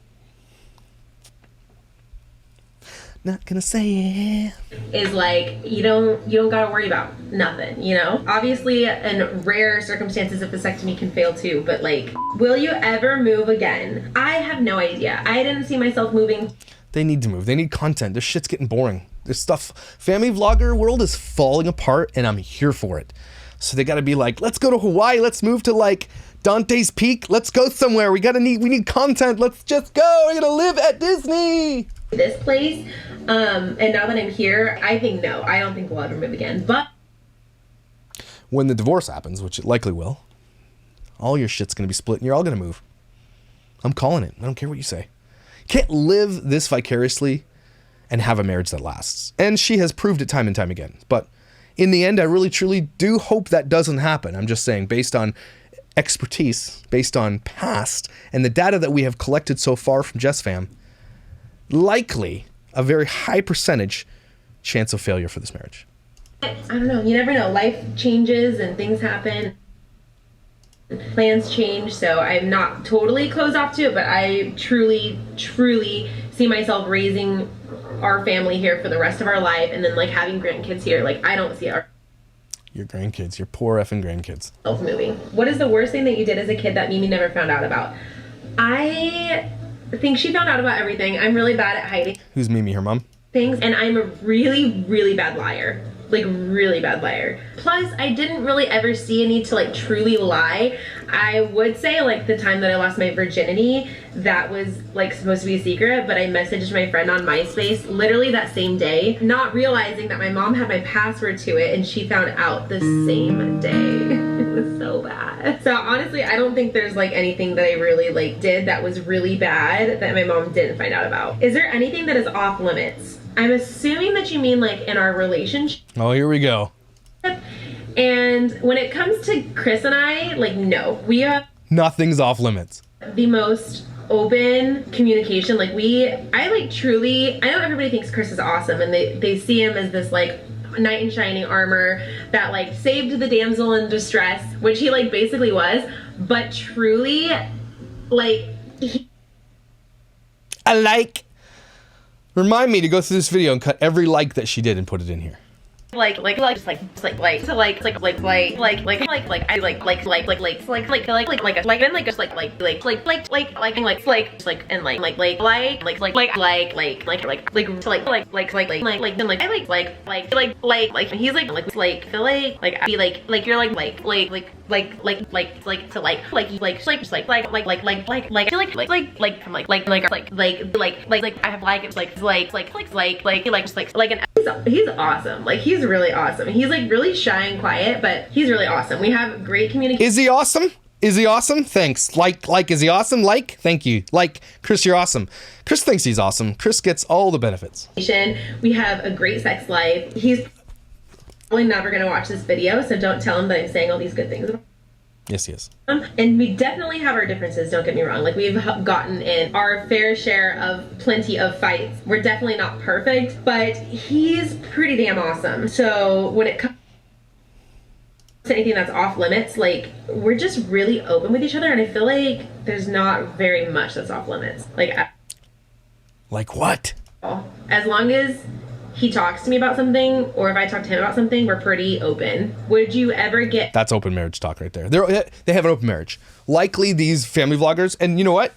Not gonna say it. Is like, you don't gotta worry about nothing, you know? Obviously, in rare circumstances, a vasectomy can fail too, but like, will you ever move again? I have no idea. I didn't see myself moving. They need to move. They need content. This shit's getting boring. This stuff, family vlogger world is falling apart, and I'm here for it. So they gotta be like, let's go to Hawaii. Let's move to like Dante's Peak. Let's go somewhere. We need content. Let's just go. We're gonna live at Disney. This place, and now that I'm here, I think no. I don't think we'll ever move again. But when the divorce happens, which it likely will, all your shit's gonna be split, and you're all gonna move. I'm calling it. I don't care what you say. You can't live this vicariously and have a marriage that lasts. And she has proved it time and time again. But in the end, I really, truly do hope that doesn't happen. I'm just saying, based on expertise, based on past, and the data that we have collected so far from JessFam, likely a very high percentage chance of failure for this marriage. I don't know. You never know. Life changes and things happen. Plans change, so I'm not totally closed off to it, but I truly, truly see myself raising our family here for the rest of our life, and then like having grandkids here. Like, I don't see our your grandkids, your poor effing grandkids. Moving. What is the worst thing that you did as a kid that Mimi never found out about? I think she found out about everything. I'm really bad at hiding Who's Mimi, her mom? things, and I'm a really, really bad liar. Like, really bad liar. Plus, I didn't really ever see a need to like truly lie. I would say like the time that I lost my virginity, that was like supposed to be a secret, but I messaged my friend on MySpace literally that same day, not realizing that my mom had my password to it, and she found out the same day. It was so bad. So honestly, I don't think there's like anything that I really like did that was really bad that my mom didn't find out about. Is there anything that is off limits? I'm assuming that you mean like in our relationship. Oh, here we go. And when it comes to Chris and I, like, no, we have nothing's off limits. The most open communication. Like, I like truly, I know everybody thinks Chris is awesome, and they see him as this like knight in shining armor that like saved the damsel in distress, which he like basically was, but truly, like, Remind me to go through this video and cut every like that she did and put it in here. I like and then he's awesome. Like, he's really awesome. He's like really shy and quiet, but he's really awesome. We have great communication. Is he awesome? Is he awesome? Thanks. Like, is he awesome? Like, thank you. Like, Chris, you're awesome. Chris thinks he's awesome. Chris gets all the benefits. We have a great sex life. He's probably never going to watch this video, so don't tell him that I'm saying all these good things about him. Yes, he is. And we definitely have our differences, don't get me wrong. Like, we've gotten in our fair share of plenty of fights. We're definitely not perfect, but he's pretty damn awesome. So when it comes to anything that's off limits, like, we're just really open with each other, and I feel like there's not very much that's off limits. Like what? As long as he talks to me about something, or if I talk to him about something, we're pretty open. Would you ever get... That's open marriage talk right there. They have an open marriage. Likely these family vloggers, and you know what?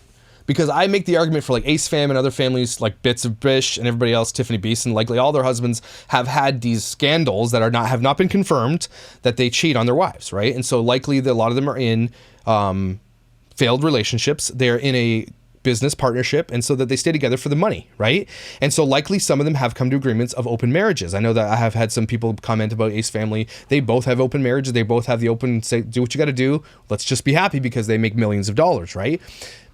Because I make the argument for like Ace Fam and other families like Bits of Bish and everybody else, Tiffany Beeson, likely all their husbands have had these scandals that have not been confirmed that they cheat on their wives, right? And so likely a lot of them are in failed relationships. They're in a business partnership, and so that they stay together for the money, right? And so likely some of them have come to agreements of open marriages. I know that I have had some people comment about Ace Family. They both have open marriages. They both have the open, say, do what you got to do. Let's just be happy because they make millions of dollars, right?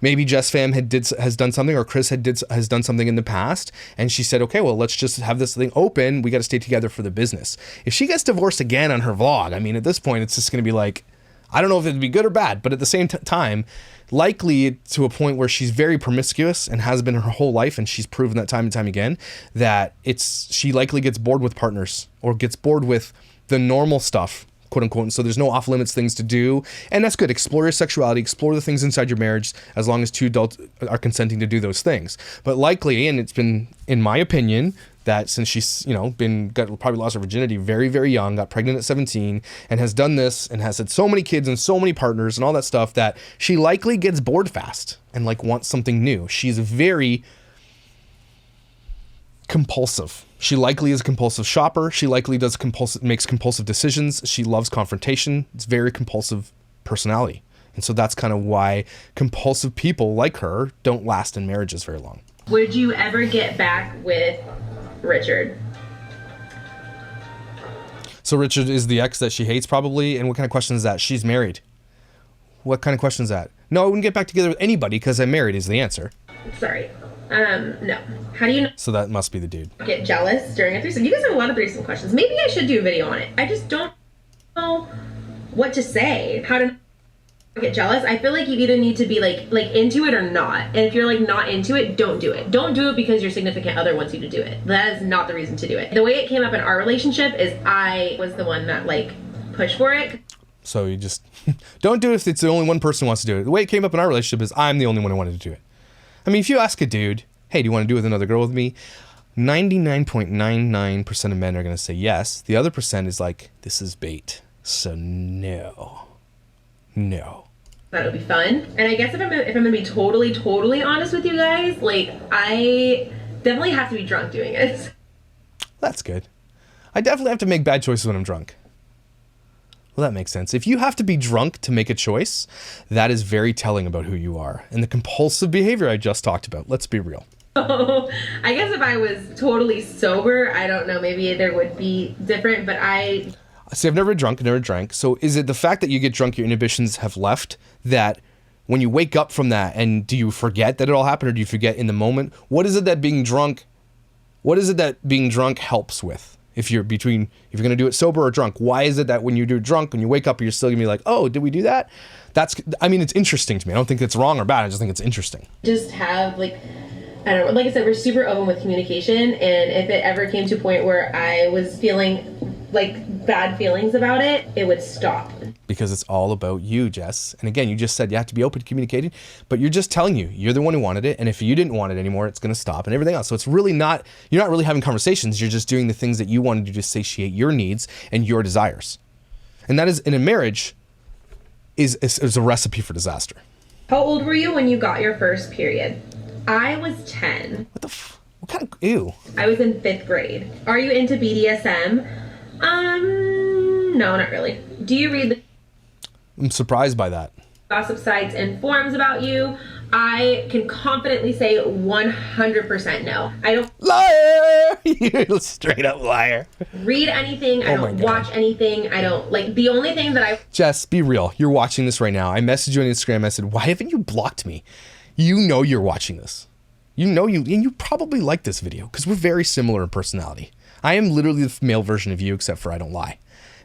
Maybe Jesssfam has done something, or Chris has done something in the past, and she said, okay, well, let's just have this thing open. We got to stay together for the business. If she gets divorced again on her vlog, I mean, at this point, it's just going to be like, I don't know if it'd be good or bad, but at the same time, likely to a point where she's very promiscuous and has been her whole life, and she's proven that time and time again, that she likely gets bored with partners or gets bored with the normal stuff, quote unquote. And so there's no off limits things to do. And that's good. Explore your sexuality, explore the things inside your marriage, as long as two adults are consenting to do those things. But likely, and it's been, in my opinion, that since she's, probably lost her virginity very, very young, got pregnant at 17, and has done this and has had so many kids and so many partners and all that stuff, that she likely gets bored fast and wants something new. She's very compulsive. She likely is a compulsive shopper. She likely makes compulsive decisions. She loves confrontation. It's very compulsive personality. And so that's kind of why compulsive people like her don't last in marriages very long. Would you ever get back with Richard? So Richard is the ex that she hates, probably. And what kind of question is that? She's married. What kind of question is that? No, I wouldn't get back together with anybody because I'm married is the answer. Sorry. No. How do you So that must be the dude. Get jealous during a threesome? You guys have a lot of threesome questions. Maybe I should do a video on it. I just don't know what to say. How to get jealous. I feel like you either need to be like into it or not. And if you're not into it, don't do it. Don't do it because your significant other wants you to do it. That is not the reason to do it. The way it came up in our relationship is I was the one that pushed for it. So you just don't do it if it's the only one person who wants to do it. The way it came up in our relationship is I'm the only one who wanted to do it. I mean, if you ask a dude, hey, do you want to do it with another girl with me? 99.99% of men are going to say yes. The other percent is this is bait. So no. That would be fun. And I guess if I'm gonna be totally honest with you guys, I definitely have to be drunk doing it. That's good. I definitely have to make bad choices when I'm drunk. Well, that makes sense. If you have to be drunk to make a choice, that is very telling about who you are and the compulsive behavior I just talked about. Let's be real. Oh, I guess if I was totally sober, I don't know, maybe there would be different, but See, I've never never drank. So is it the fact that you get drunk, your inhibitions have left, that when you wake up from that, and do you forget that it all happened, or do you forget in the moment? What is it that being drunk helps with? If you're going to do it sober or drunk, why is it that when you do drunk, when you wake up, you're still going to be like, oh, did we do that? It's interesting to me. I don't think it's wrong or bad. I just think it's interesting. Just have I don't know, like I said, we're super open with communication. And if it ever came to a point where I was feeling bad feelings about it, it would stop. Because it's all about you, Jess. And again, you just said you have to be open to communicating, but you're just telling you're the one who wanted it. And if you didn't want it anymore, it's going to stop and everything else. So it's really you're not really having conversations. You're just doing the things that you want to do to satiate your needs and your desires. And that is, in a marriage, is a recipe for disaster. How old were you when you got your first period? I was 10. What kind of, ew. I was in 5th grade. Are you into BDSM? No, not really. Do you read I'm surprised by that. Gossip sites and forums about you? I can confidently say 100% no. I don't liar. You straight up liar. Read anything. I don't watch anything. I don't the only thing that Jess, be real. You're watching this right now. I messaged you on Instagram. I said, why haven't you blocked me? You know you're watching this. And you probably like this video because we're very similar in personality. I am literally the male version of you, except for I don't lie.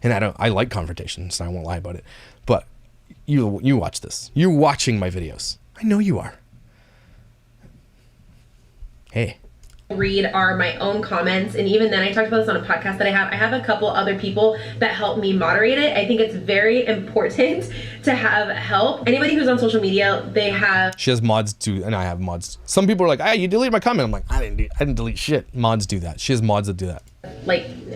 And I like confrontation, so I won't lie about it. But you watch this. You're watching my videos. I know you are. Hey. Read are my own comments, and even then I talked about this on a podcast that I have a couple other people that help me moderate it. I think it's very important to have help. Anybody who's on social media, she has mods too, and I have mods. Some people are like, hey, you deleted my comment. I'm like, I didn't delete shit. Mods do that. She has mods that do that.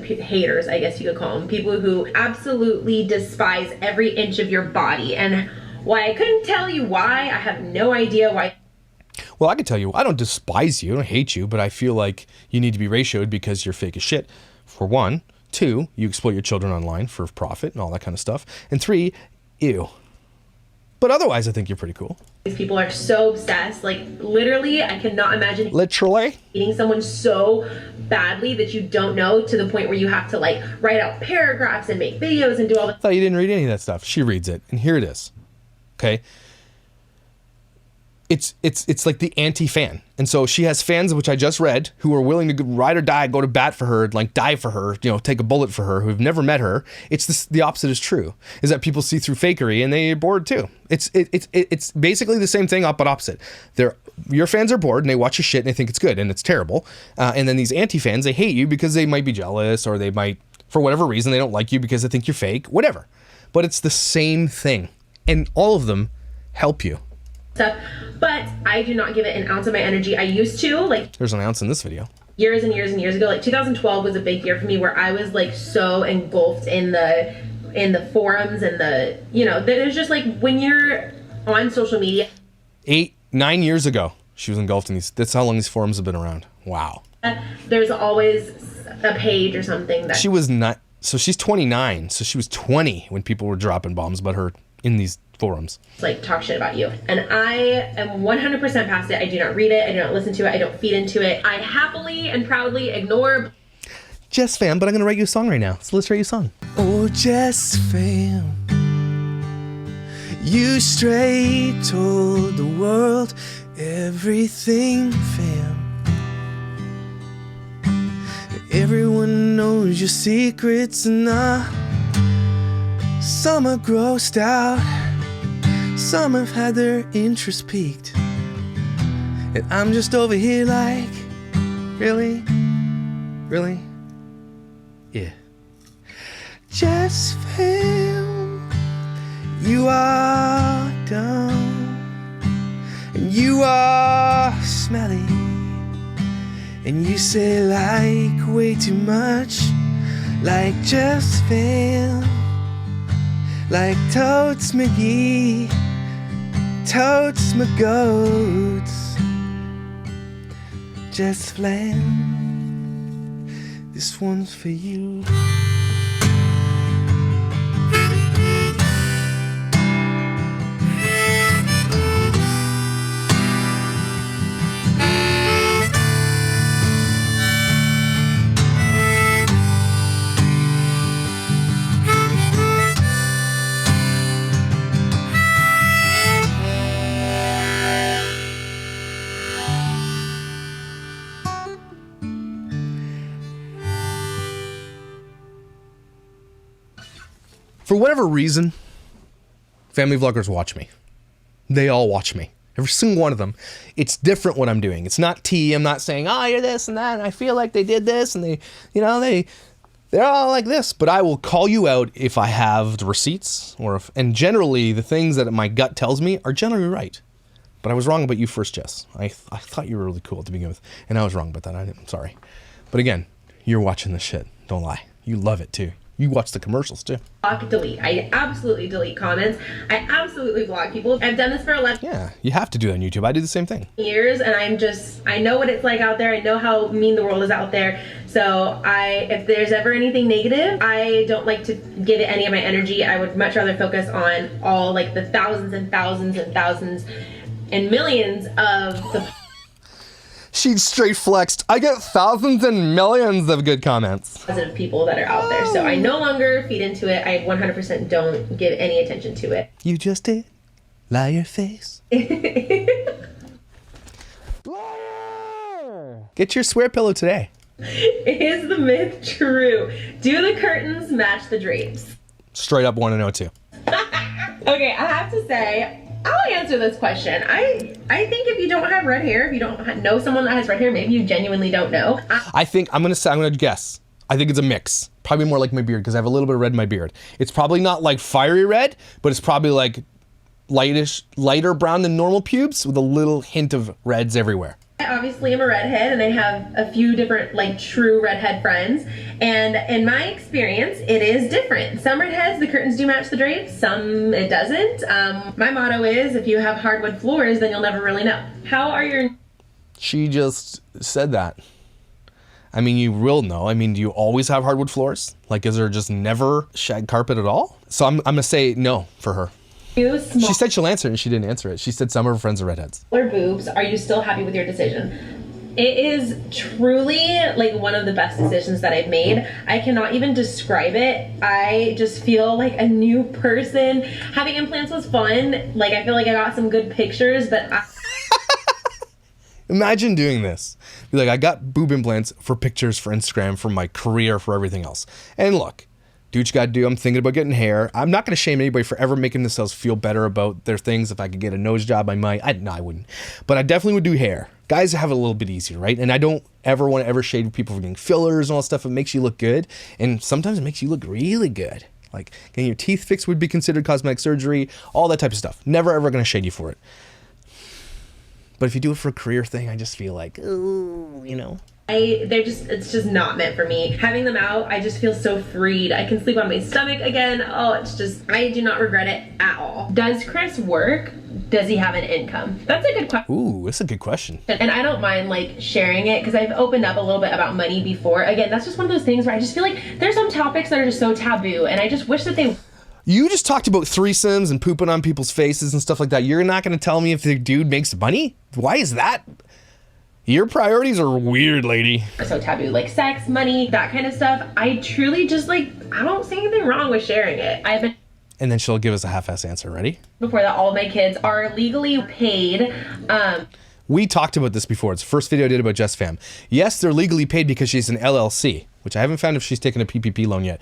Haters, I guess you could call them, people who absolutely despise every inch of your body. And why I couldn't tell you why, I have no idea why. Well, I can tell you, I don't despise you, I don't hate you, but I feel like you need to be ratioed because you're fake as shit, for one. 2, you exploit your children online for profit and all that kind of stuff. And 3, ew. But otherwise, I think you're pretty cool. These people are so obsessed. Like, literally, I cannot imagine Literally? hating someone so badly that you don't know, to the point where you have to, like, write out paragraphs and make videos and do all I thought you didn't read any of that stuff. She reads it, and here it is. Okay? It's like the anti-fan. And so she has fans, which I just read, who are willing to ride or die, go to bat for her, like die for her, you know, take a bullet for her, who've never met her. It's this, the opposite is true, is that people see through fakery and they're bored too. It's basically the same thing, but opposite. Your fans are bored and they watch your shit and they think it's good and it's terrible. And then these anti-fans, they hate you because they might be jealous, or they might, for whatever reason, they don't like you because they think you're fake, whatever. But it's the same thing. And all of them help you. stuff, but I do not give it an ounce of my energy. I used to, like, there's an ounce in this video. Years and years and years ago, like 2012 was a big year for me, where I was like so engulfed in the forums and the, you know, there's just like, when you're on social media. 9 years ago, she was engulfed in these. That's how long these forums have been around. Wow. There's always a page or something that she was not. So she's 29. So she was 20 when people were dropping bombs about her in these forums. Like, talk shit about you. And I am 100% past it. I do not read it. I do not listen to it. I don't feed into it. I happily and proudly ignore. Jess fam, but I'm gonna write you a song right now. So let's write you a song. Oh, Jess fam, you straight told the world everything, fam. Everyone knows your secrets, and some are grossed out, some have had their interest piqued, and I'm just over here like, really? Really? Yeah. Just fam, you are dumb, and you are smelly, and you say like way too much, like just fam, like Totes McGee, Totes McGoats, Jess fam, this one's for you. For whatever reason, family vloggers watch me. They all watch me. Every single one of them. It's different what I'm doing. It's not tea. I'm not saying, oh, you're this and that, and I feel like they did this, and they're all like this. But I will call you out if I have the receipts, and generally the things that my gut tells me are generally right. But I was wrong about you first, Jess. I thought you were really cool to begin with, and I was wrong about that. I'm sorry. But again, you're watching this shit. Don't lie. You love it too. You watch the commercials too. Block, delete. I absolutely delete comments. I absolutely block people. I've done this for 11 Yeah, you have to do that on YouTube. I do the same thing. years, and I know what it's like out there. I know how mean the world is out there. So if there's ever anything negative, I don't like to give it any of my energy. I would much rather focus on all, like, the thousands and thousands and thousands and millions of the She straight flexed. I get thousands and millions of good comments. positive people that are out there. So I no longer feed into it. I 100% don't give any attention to it. You just did. Lie your face. Get your swear pillow today. Is the myth true? Do the curtains match the drapes? Straight up want to know too. Okay, I have to say, I'll answer this question. I think if you don't have red hair, if you don't know someone that has red hair, maybe you genuinely don't know. I think I'm gonna guess. I think it's a mix. Probably more like my beard, because I have a little bit of red in my beard. It's probably not like fiery red, but it's probably like lighter brown than normal pubes with a little hint of reds everywhere. I obviously am a redhead, and I have a few different, like, true redhead friends, and in my experience, it is different. Some redheads, the curtains do match the drapes, some it doesn't. My motto is, if you have hardwood floors, then you'll never really know. How are your... She just said that. I mean, you will know. I mean, do you always have hardwood floors? Like, is there just never shag carpet at all? So I'm gonna say no for her. Two She said she'll answer it, and she didn't answer it. She said some of her friends are redheads. smaller boobs. Are you still happy with your decision? It is truly like one of the best decisions that I've made. I cannot even describe it. I just feel like a new person. Having implants was fun. Like, I feel like I got some good pictures, but Imagine doing this. Be like, I got boob implants for pictures, for Instagram, for my career, for everything else. And look, do what you gotta do. I'm thinking about getting hair. I'm not gonna shame anybody for ever making themselves feel better about their things. If I could get a nose job, I might. No, I wouldn't. But I definitely would do hair. Guys have it a little bit easier, right? And I don't ever want to ever shade people for getting fillers and all that stuff. It makes you look good. And sometimes it makes you look really good. Like getting your teeth fixed would be considered cosmetic surgery, all that type of stuff. Never ever gonna shade you for it. But if you do it for a career thing, I just feel like, ooh, you know. it's just not meant for me. Having them out, I just feel so freed. I can sleep on my stomach again. Oh, it's just, I do not regret it at all. Does Chris work? Does he have an income? That's a good question. Ooh, that's a good question. And I don't mind like sharing it because I've opened up a little bit about money before. Again, that's just one of those things where I just feel like there's some topics that are just so taboo, and I just wish that they... You just talked about threesomes and pooping on people's faces and stuff like that. You're not going to tell me if the dude makes money? Why is that? Your priorities are weird, lady. So taboo, like sex, money, that kind of stuff. I truly just like, I don't see anything wrong with sharing it. I've been... And then she'll give us a half-ass answer. Ready? Before that, all of my kids are legally paid. We talked about this before. It's the first video I did about JessFam. Yes, they're legally paid because she's an LLC, which I haven't found if she's taken a PPP loan yet.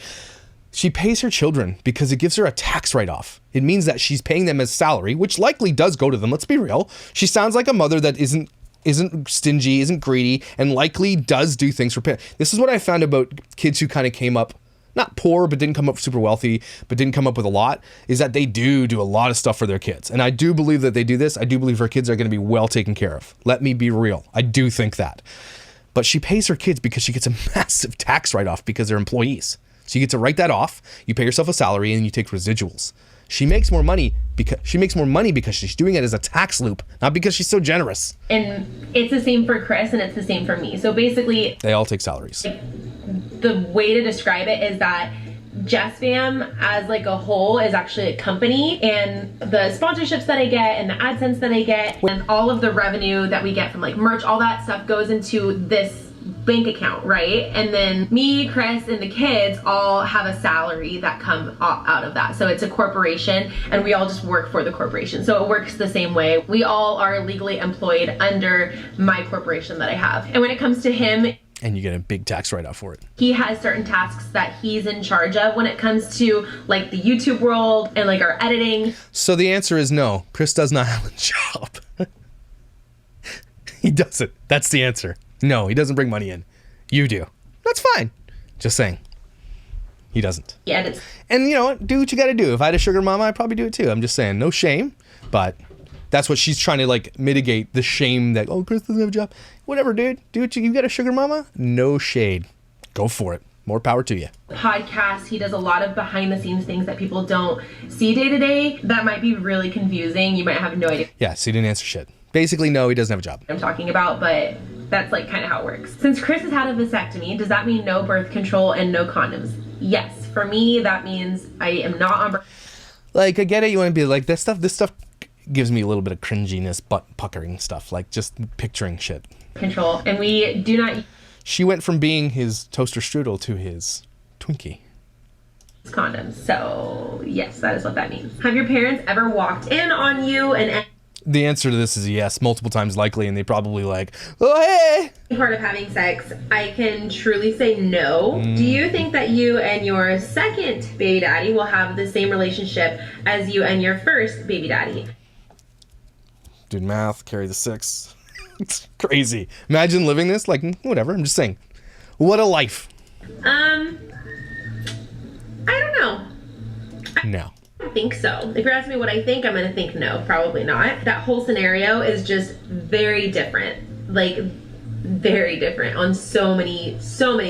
She pays her children because it gives her a tax write-off. It means that she's paying them as salary, which likely does go to them. Let's be real. She sounds like a mother that isn't stingy, isn't greedy, and likely does do things for parents. This is what I found about kids who kind of came up, not poor, but didn't come up super wealthy, but didn't come up with a lot, is that they do a lot of stuff for their kids. And I do believe that they do this. I do believe her kids are going to be well taken care of. Let me be real. I do think that. But she pays her kids because she gets a massive tax write-off because they're employees. So you get to write that off, you pay yourself a salary, and you take residuals. She makes more money because she's doing it as a tax loop, not because she's so generous. And it's the same for Chris, and it's the same for me. So basically, they all take salaries. The way to describe it is that JessFam as like a whole is actually a company, and the sponsorships that I get and the AdSense that I get and all of the revenue that we get from like merch, all that stuff goes into this bank account, right? And then me, Chris, and the kids all have a salary that come out of that. So it's a corporation, and we all just work for the corporation. So it works the same way. We all are legally employed under my corporation that I have. And when it comes to him, and you get a big tax write-off for it. He has certain tasks that he's in charge of when it comes to like the YouTube world and like our editing. So the answer is no. Chris does not have a job. He doesn't. That's the answer. No, he doesn't bring money in. You do. That's fine. Just saying. He doesn't. Yeah, and you know what? Do what you gotta do. If I had a sugar mama, I'd probably do it too. I'm just saying, no shame, but that's what she's trying to like mitigate the shame that, oh, Chris doesn't have a job. Whatever, dude. Do what you got a sugar mama? No shade. Go for it. More power to you. Podcast, he does a lot of behind the scenes things that people don't see day to day. That might be really confusing. You might have no idea. Yeah, so he didn't answer shit. Basically, no, he doesn't have a job. I'm talking about, but that's like kind of how it works. Since Chris has had a vasectomy, does that mean no birth control and no condoms? Yes. For me, that means I am not on birth. Like, I get it. You want to be like, this stuff gives me a little bit of cringiness, butt puckering stuff. Like, just picturing shit. Control. And we do not... She went from being his toaster strudel to his Twinkie. Condoms. So, yes, that is what that means. Have your parents ever walked in on you and... The answer to this is yes, multiple times likely, and they probably like, oh, hey! Part of having sex, I can truly say no. Do you think that you and your second baby daddy will have the same relationship as you and your first baby daddy? Dude, math, carry the 6. It's crazy. Imagine living this, like, whatever, I'm just saying. What a life. I don't know. No. I don't think so. If you're asking me what I think, I'm gonna think no, probably not. That whole scenario is just very different. Like, very different on so many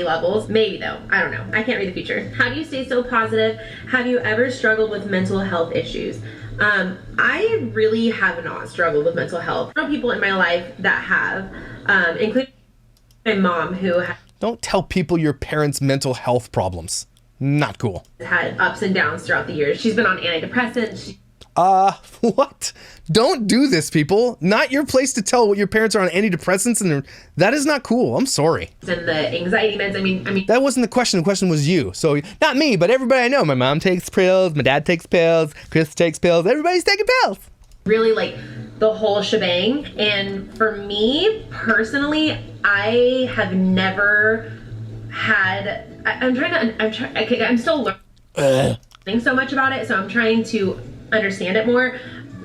levels. Maybe though, I don't know. I can't read the future. How do you stay so positive? Have you ever struggled with mental health issues? I really have not struggled with mental health. There are people in my life that have, including my mom who Don't tell people your parents' mental health problems. Not cool. had ups and downs throughout the years. She's been on antidepressants. What? Don't do this, people. Not your place to tell what your parents are on antidepressants, and that is not cool. I'm sorry. And the anxiety meds, I mean. That wasn't the question. The question was you. So, not me, but everybody I know. My mom takes pills, my dad takes pills, Chris takes pills, everybody's taking pills. Really, like, the whole shebang. And for me, personally, I have never had, I'm still learning so much about it, so I'm trying to understand it more.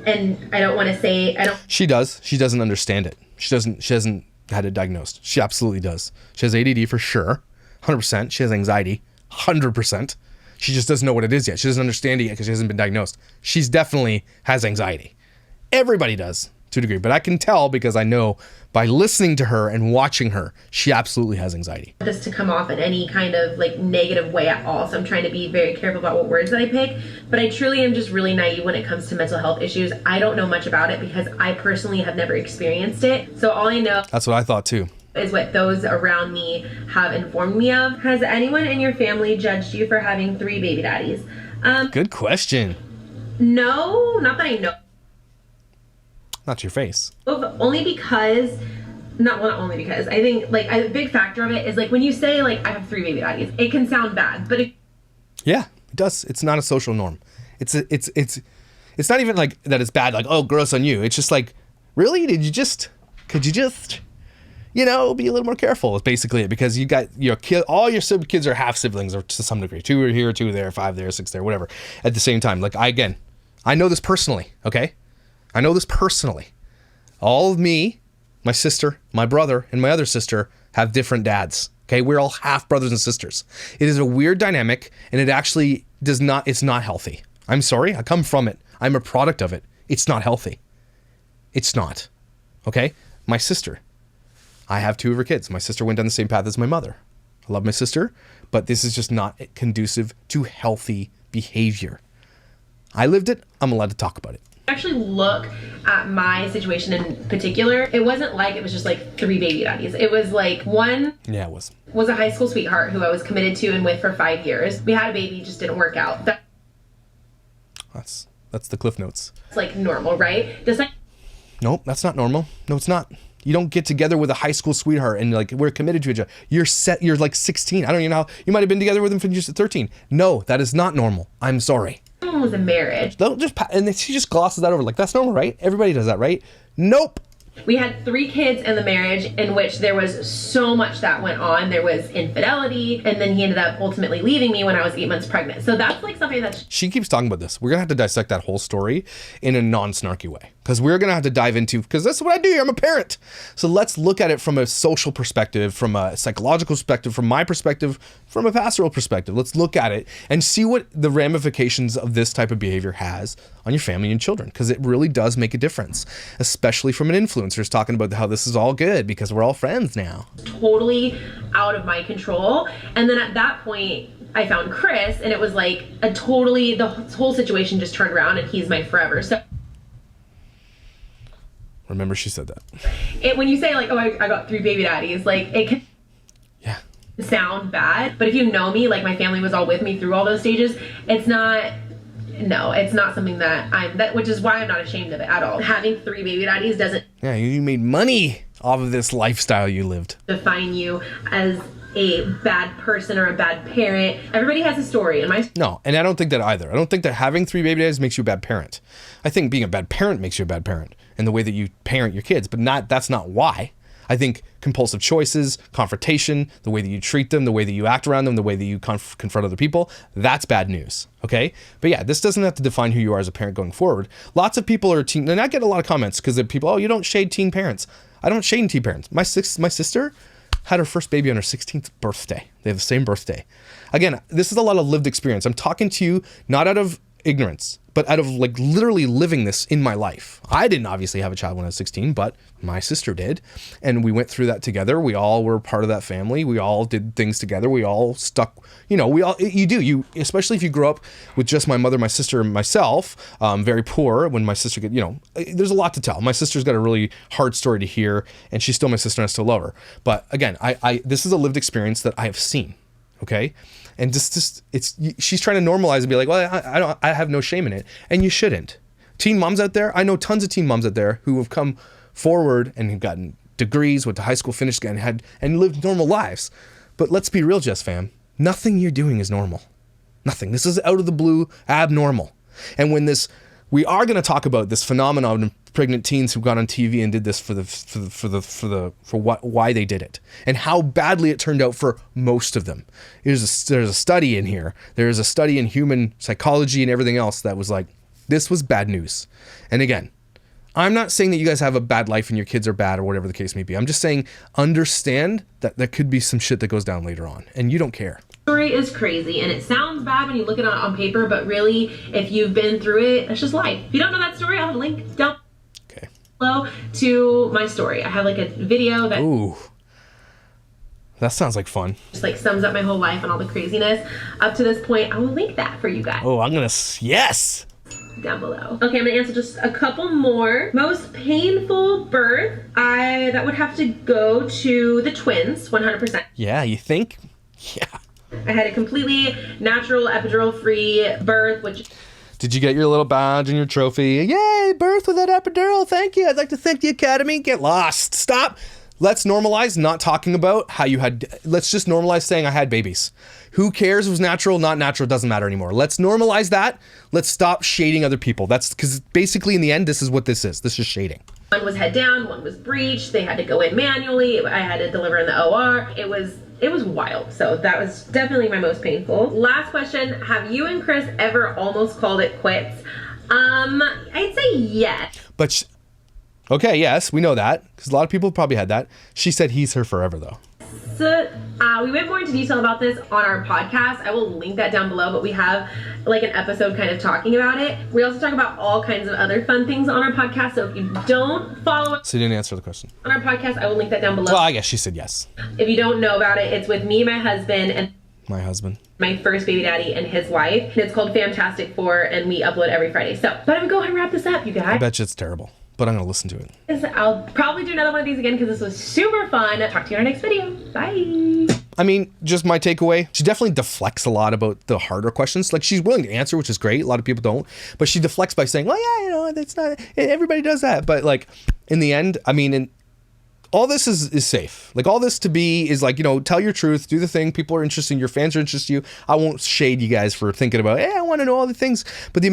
And I don't want to say, She does. She doesn't understand it. She hasn't had it diagnosed. She absolutely does. She has ADD for sure. 100%. She has anxiety. 100%. She just doesn't know what it is yet. She doesn't understand it yet because she hasn't been diagnosed. She's definitely has anxiety. Everybody does to a degree, but I can tell because I know by listening to her and watching her, she absolutely has anxiety. This to come off in any kind of like negative way at all. So I'm trying to be very careful about what words that I pick, but I truly am just really naive when it comes to mental health issues. I don't know much about it because I personally have never experienced it. So all I know, that's what I thought too, is what those around me have informed me of. Has anyone in your family judged you for having 3 baby daddies? Good question. No, not that I know. Not your face. Only because, not only because, I think like a big factor of it is like when you say like I have 3 baby daddies, it can sound bad, but yeah, it does. It's not a social norm. It's not even like that it's bad, like, oh, gross on you. It's just like, really? Could you just, be a little more careful is basically it, because you got your kid, all your kids are half siblings or to some degree. 2 are here, 2 there, 5 there, 6 there, whatever. At the same time, like I know this personally, okay? I know this personally. All of me, my sister, my brother, and my other sister have different dads. Okay, we're all half brothers and sisters. It is a weird dynamic, and it actually it's not healthy. I'm sorry, I come from it. I'm a product of it. It's not healthy. It's not. Okay? My sister. I have 2 of her kids. My sister went down the same path as my mother. I love my sister, but this is just not conducive to healthy behavior. I lived it. I'm allowed to talk about it. Actually look at my situation in particular. It wasn't like it was just like 3 baby daddies. It was like one it was a high school sweetheart who I was committed to and with for 5 years. We had a baby, just didn't work out. That's the Cliff Notes. It's like normal, right? Just like, nope, that's not normal. No, it's not. You don't get together with a high school sweetheart and like we're committed to each other. You're like 16. I don't even know how you might have been together with him from just 13. No, that is not normal. I'm sorry. someone was in marriage. Don't just and then she just glosses that over like that's normal, right? Everybody does that, right? Nope. We had 3 kids in the marriage in which there was so much that went on. There was infidelity, and then he ended up ultimately leaving me when I was 8 months pregnant. So that's like something that's... She keeps talking about this. We're going to have to dissect that whole story in a non-snarky way, because we're going to have to dive into, because that's what I do. I'm a parent. So let's look at it from a social perspective, from a psychological perspective, from my perspective, from a pastoral perspective. Let's look at it and see what the ramifications of this type of behavior has on your family and children, because it really does make a difference, especially from an influencer's talking about how this is all good because we're all friends now. Totally out of my control. And then at that point, I found Chris, and it was like the whole situation just turned around, and he's my forever. So remember she said that. When you say like, oh, I got 3 baby daddies, like it can sound bad, but if you know me, like my family was all with me through all those stages. It's not something that which is why I'm not ashamed of it at all. Having 3 baby daddies doesn't you made money off of this lifestyle you lived. Define you as a bad person or a bad parent. Everybody has a story, and no, and I don't think that either. I don't think that having 3 baby daddies makes you a bad parent. I think being a bad parent makes you a bad parent in the way that you parent your kids, but that's not why. I think compulsive choices, confrontation, the way that you treat them, the way that you act around them, the way that you confront other people, that's bad news, okay? But yeah, this doesn't have to define who you are as a parent going forward. Lots of people are teen, and I get a lot of comments because people, oh, you don't shade teen parents. I don't shade teen parents. My sister had her first baby on her 16th birthday. They have the same birthday. Again, this is a lot of lived experience. I'm talking to you not out of ignorance, but out of like literally living this in my life. I didn't obviously have a child when I was 16, but my sister did. And we went through that together. We all were part of that family. We all did things together. We all stuck, especially if you grow up with just my mother, my sister, and myself, very poor when my sister there's a lot to tell. My sister's got a really hard story to hear, and she's still my sister and I still love her. But again, this is a lived experience that I have seen. Okay. And she's trying to normalize and be like, well, I have no shame in it. And you shouldn't. teen moms out there, I know tons of teen moms out there who have come forward and have gotten degrees, went to high school, finished, and lived normal lives. But let's be real, Jess fam. Nothing you're doing is normal. Nothing. This is out of the blue, abnormal. And when we are going to talk about this phenomenon of pregnant teens who got on TV and did this why they did it and how badly it turned out for most of them. There's a study in here. There's a study in human psychology and everything else that was like, this was bad news. And again, I'm not saying that you guys have a bad life and your kids are bad or whatever the case may be. I'm just saying understand that there could be some shit that goes down later on and you don't care. Story is crazy and it sounds bad when you look at it on paper, but really if you've been through it, it's just life. If you don't know that story, I'll have a link down below to my story. I have like a video that that sounds like fun. Just like sums up my whole life and all the craziness up to this point. I will link that for you guys. Oh, I'm gonna yes down below. Okay, I'm gonna answer just a couple more. Most painful birth, that would have to go to the twins, 100%. Yeah, you think? Yeah. I had a completely natural epidural-free birth, which... Did you get your little badge and your trophy? Yay, birth without epidural, thank you. I'd like to thank the Academy. Get lost. Stop. Let's normalize not talking about how you had... Let's just normalize saying I had babies. Who cares if it was natural, not natural, doesn't matter anymore. Let's normalize that. Let's stop shading other people. That's because basically in the end, this is what this is. This is shading. One was head down, one was breech. They had to go in manually. I had to deliver in the OR. It was wild. So that was definitely my most painful. Last question. Have you and Chris ever almost called it quits? I'd say yes. But, okay, yes, we know that. Because a lot of people probably had that. She said he's her forever, though. So, we went more into detail about this on our podcast. I will link that down below, but we have like an episode kind of talking about it. We also talk about all kinds of other fun things on our podcast. So if you don't follow us So you didn't answer the question. on our podcast, I will link that down below. Well, I guess she said yes. If you don't know about it, it's with me, my husband, and My husband. my first baby daddy and his wife. It's called Fantastic Four, and we upload every Friday. So, but I'm gonna go ahead and wrap this up, you I guys. bet you it's terrible, but I'm going to listen to it. I'll probably do another one of these again because this was super fun. Talk to you in our next video. Bye. I mean, just my takeaway, she definitely deflects a lot about the harder questions. Like, she's willing to answer, which is great. A lot of people don't. But she deflects by saying, well, yeah, you know, that's not, everybody does that. But, like, in the end, I mean, all this is safe. Like, all this to be is like, you know, tell your truth, do the thing. People are interested in your fans are interested in you. I won't shade you guys for thinking about, I want to know all the things. But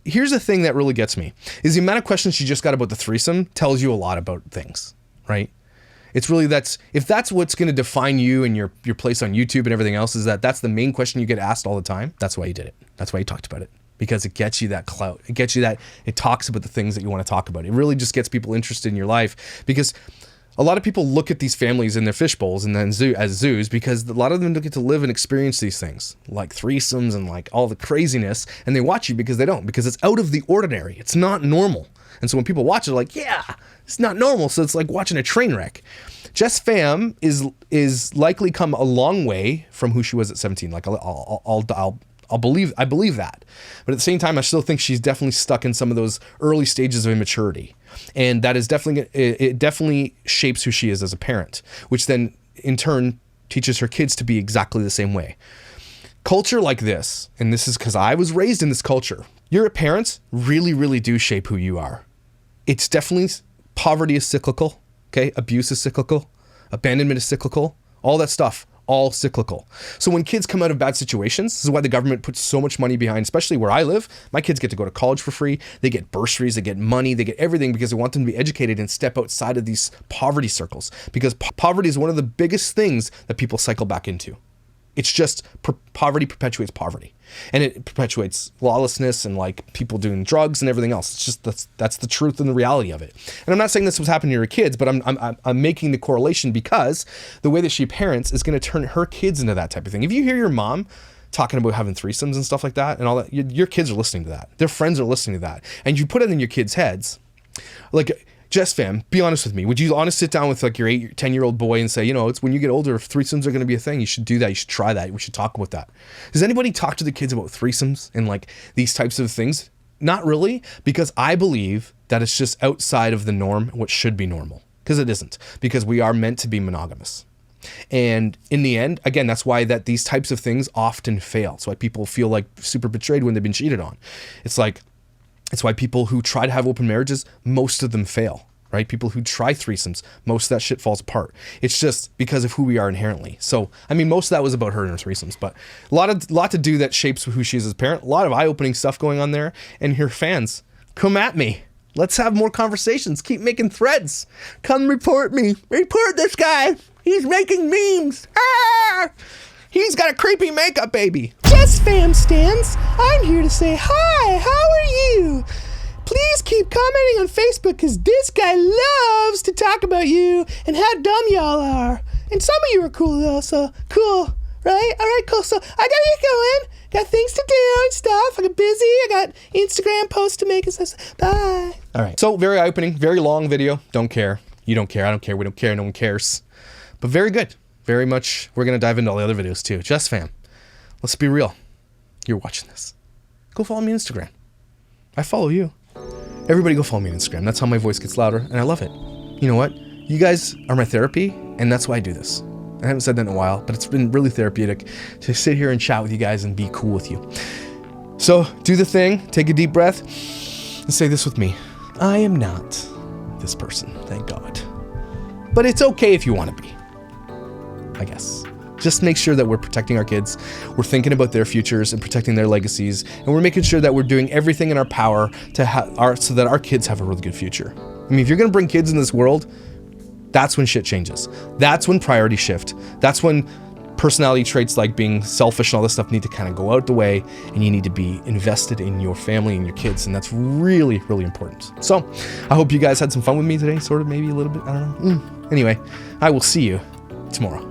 here's the thing that really gets me, is the amount of questions she just got about the threesome tells you a lot about things, right? It's really, if that's what's going to define you and your place on YouTube and everything else, is that's the main question you get asked all the time. That's why you did it. That's why you talked about it, because it gets you that clout. It gets you that, it talks about the things that you want to talk about. It really just gets people interested in your life, because a lot of people look at these families in their fish bowls and then as zoos, because a lot of them don't get to live and experience these things like threesomes and like all the craziness, and they watch you because it's out of the ordinary. It's not normal. And so when people watch it, they're like, yeah, it's not normal. So it's like watching a train wreck. Jess Fam is likely come a long way from who she was at 17. Like I believe that. But at the same time, I still think she's definitely stuck in some of those early stages of immaturity. And that is it definitely shapes who she is as a parent, which then in turn teaches her kids to be exactly the same way. Culture like this, and this is because I was raised in this culture, your parents really, really do shape who you are. It's definitely, poverty is cyclical, okay? Abuse is cyclical, abandonment is cyclical, all that stuff, all cyclical. So when kids come out of bad situations, this is why the government puts so much money behind, especially where I live. My kids get to go to college for free. They get bursaries, they get money, they get everything, because they want them to be educated and step outside of these poverty circles, because poverty is one of the biggest things that people cycle back into. It's just poverty perpetuates poverty, and it perpetuates lawlessness and like people doing drugs and everything else. It's just that's the truth and the reality of it. And I'm not saying this was happening to your kids, but I'm making the correlation, because the way that she parents is going to turn her kids into that type of thing. If you hear your mom talking about having threesomes and stuff like that and all that, your kids are listening to that. Their friends are listening to that, and you put it in your kids' heads, like. Jess fam, be honest with me. Would you honestly sit down with like your 10-year-old boy and say, you know, it's when you get older, if threesomes are going to be a thing, you should do that. You should try that. We should talk about that. Does anybody talk to the kids about threesomes and like these types of things? Not really, because I believe that it's just outside of the norm, what should be normal, because it isn't, because we are meant to be monogamous. And in the end, again, that's why that these types of things often fail. It's why people feel like super betrayed when they've been cheated on. It's like, It's why people who try to have open marriages, most of them fail, right? People who try threesomes, most of that shit falls apart. It's just because of who we are inherently. So, I mean, most of that was about her and her threesomes, but a lot to do that shapes who she is as a parent. A lot of eye-opening stuff going on there. And her fans, come at me. Let's have more conversations. Keep making threads. Come report me. Report this guy. He's making memes. Ah! He's got a creepy makeup baby. Jesssfam'S stands. I'm here to say hi. How are you? Please keep commenting on Facebook because this guy loves to talk about you and how dumb y'all are. And some of you are cool though, so cool, right? All right, cool. So I gotta get going. Got things to do and stuff. I got busy. I got Instagram posts to make and stuff. Bye. All right. So very eye-opening, very long video. Don't care. You don't care. I don't care. We don't care. No one cares. But very good. Very much. We're going to dive into all the other videos too. Jesssfam, let's be real. You're watching this. Go follow me on Instagram. I follow you. Everybody go follow me on Instagram. That's how my voice gets louder, and I love it. You know what? You guys are my therapy, and that's why I do this. I haven't said that in a while, but it's been really therapeutic to sit here and chat with you guys and be cool with you. So do the thing, take a deep breath, and say this with me. I am not this person, thank God. But it's okay if you want to be, I guess. Just make sure that we're protecting our kids, we're thinking about their futures and protecting their legacies, and we're making sure that we're doing everything in our power to so that our kids have a really good future. I mean, if you're going to bring kids in this world, that's when shit changes. That's when priorities shift. That's when personality traits like being selfish and all this stuff need to kind of go out the way, and you need to be invested in your family and your kids, and that's really, really important. So I hope you guys had some fun with me today, sort of, maybe a little bit, I don't know. Anyway, I will see you tomorrow.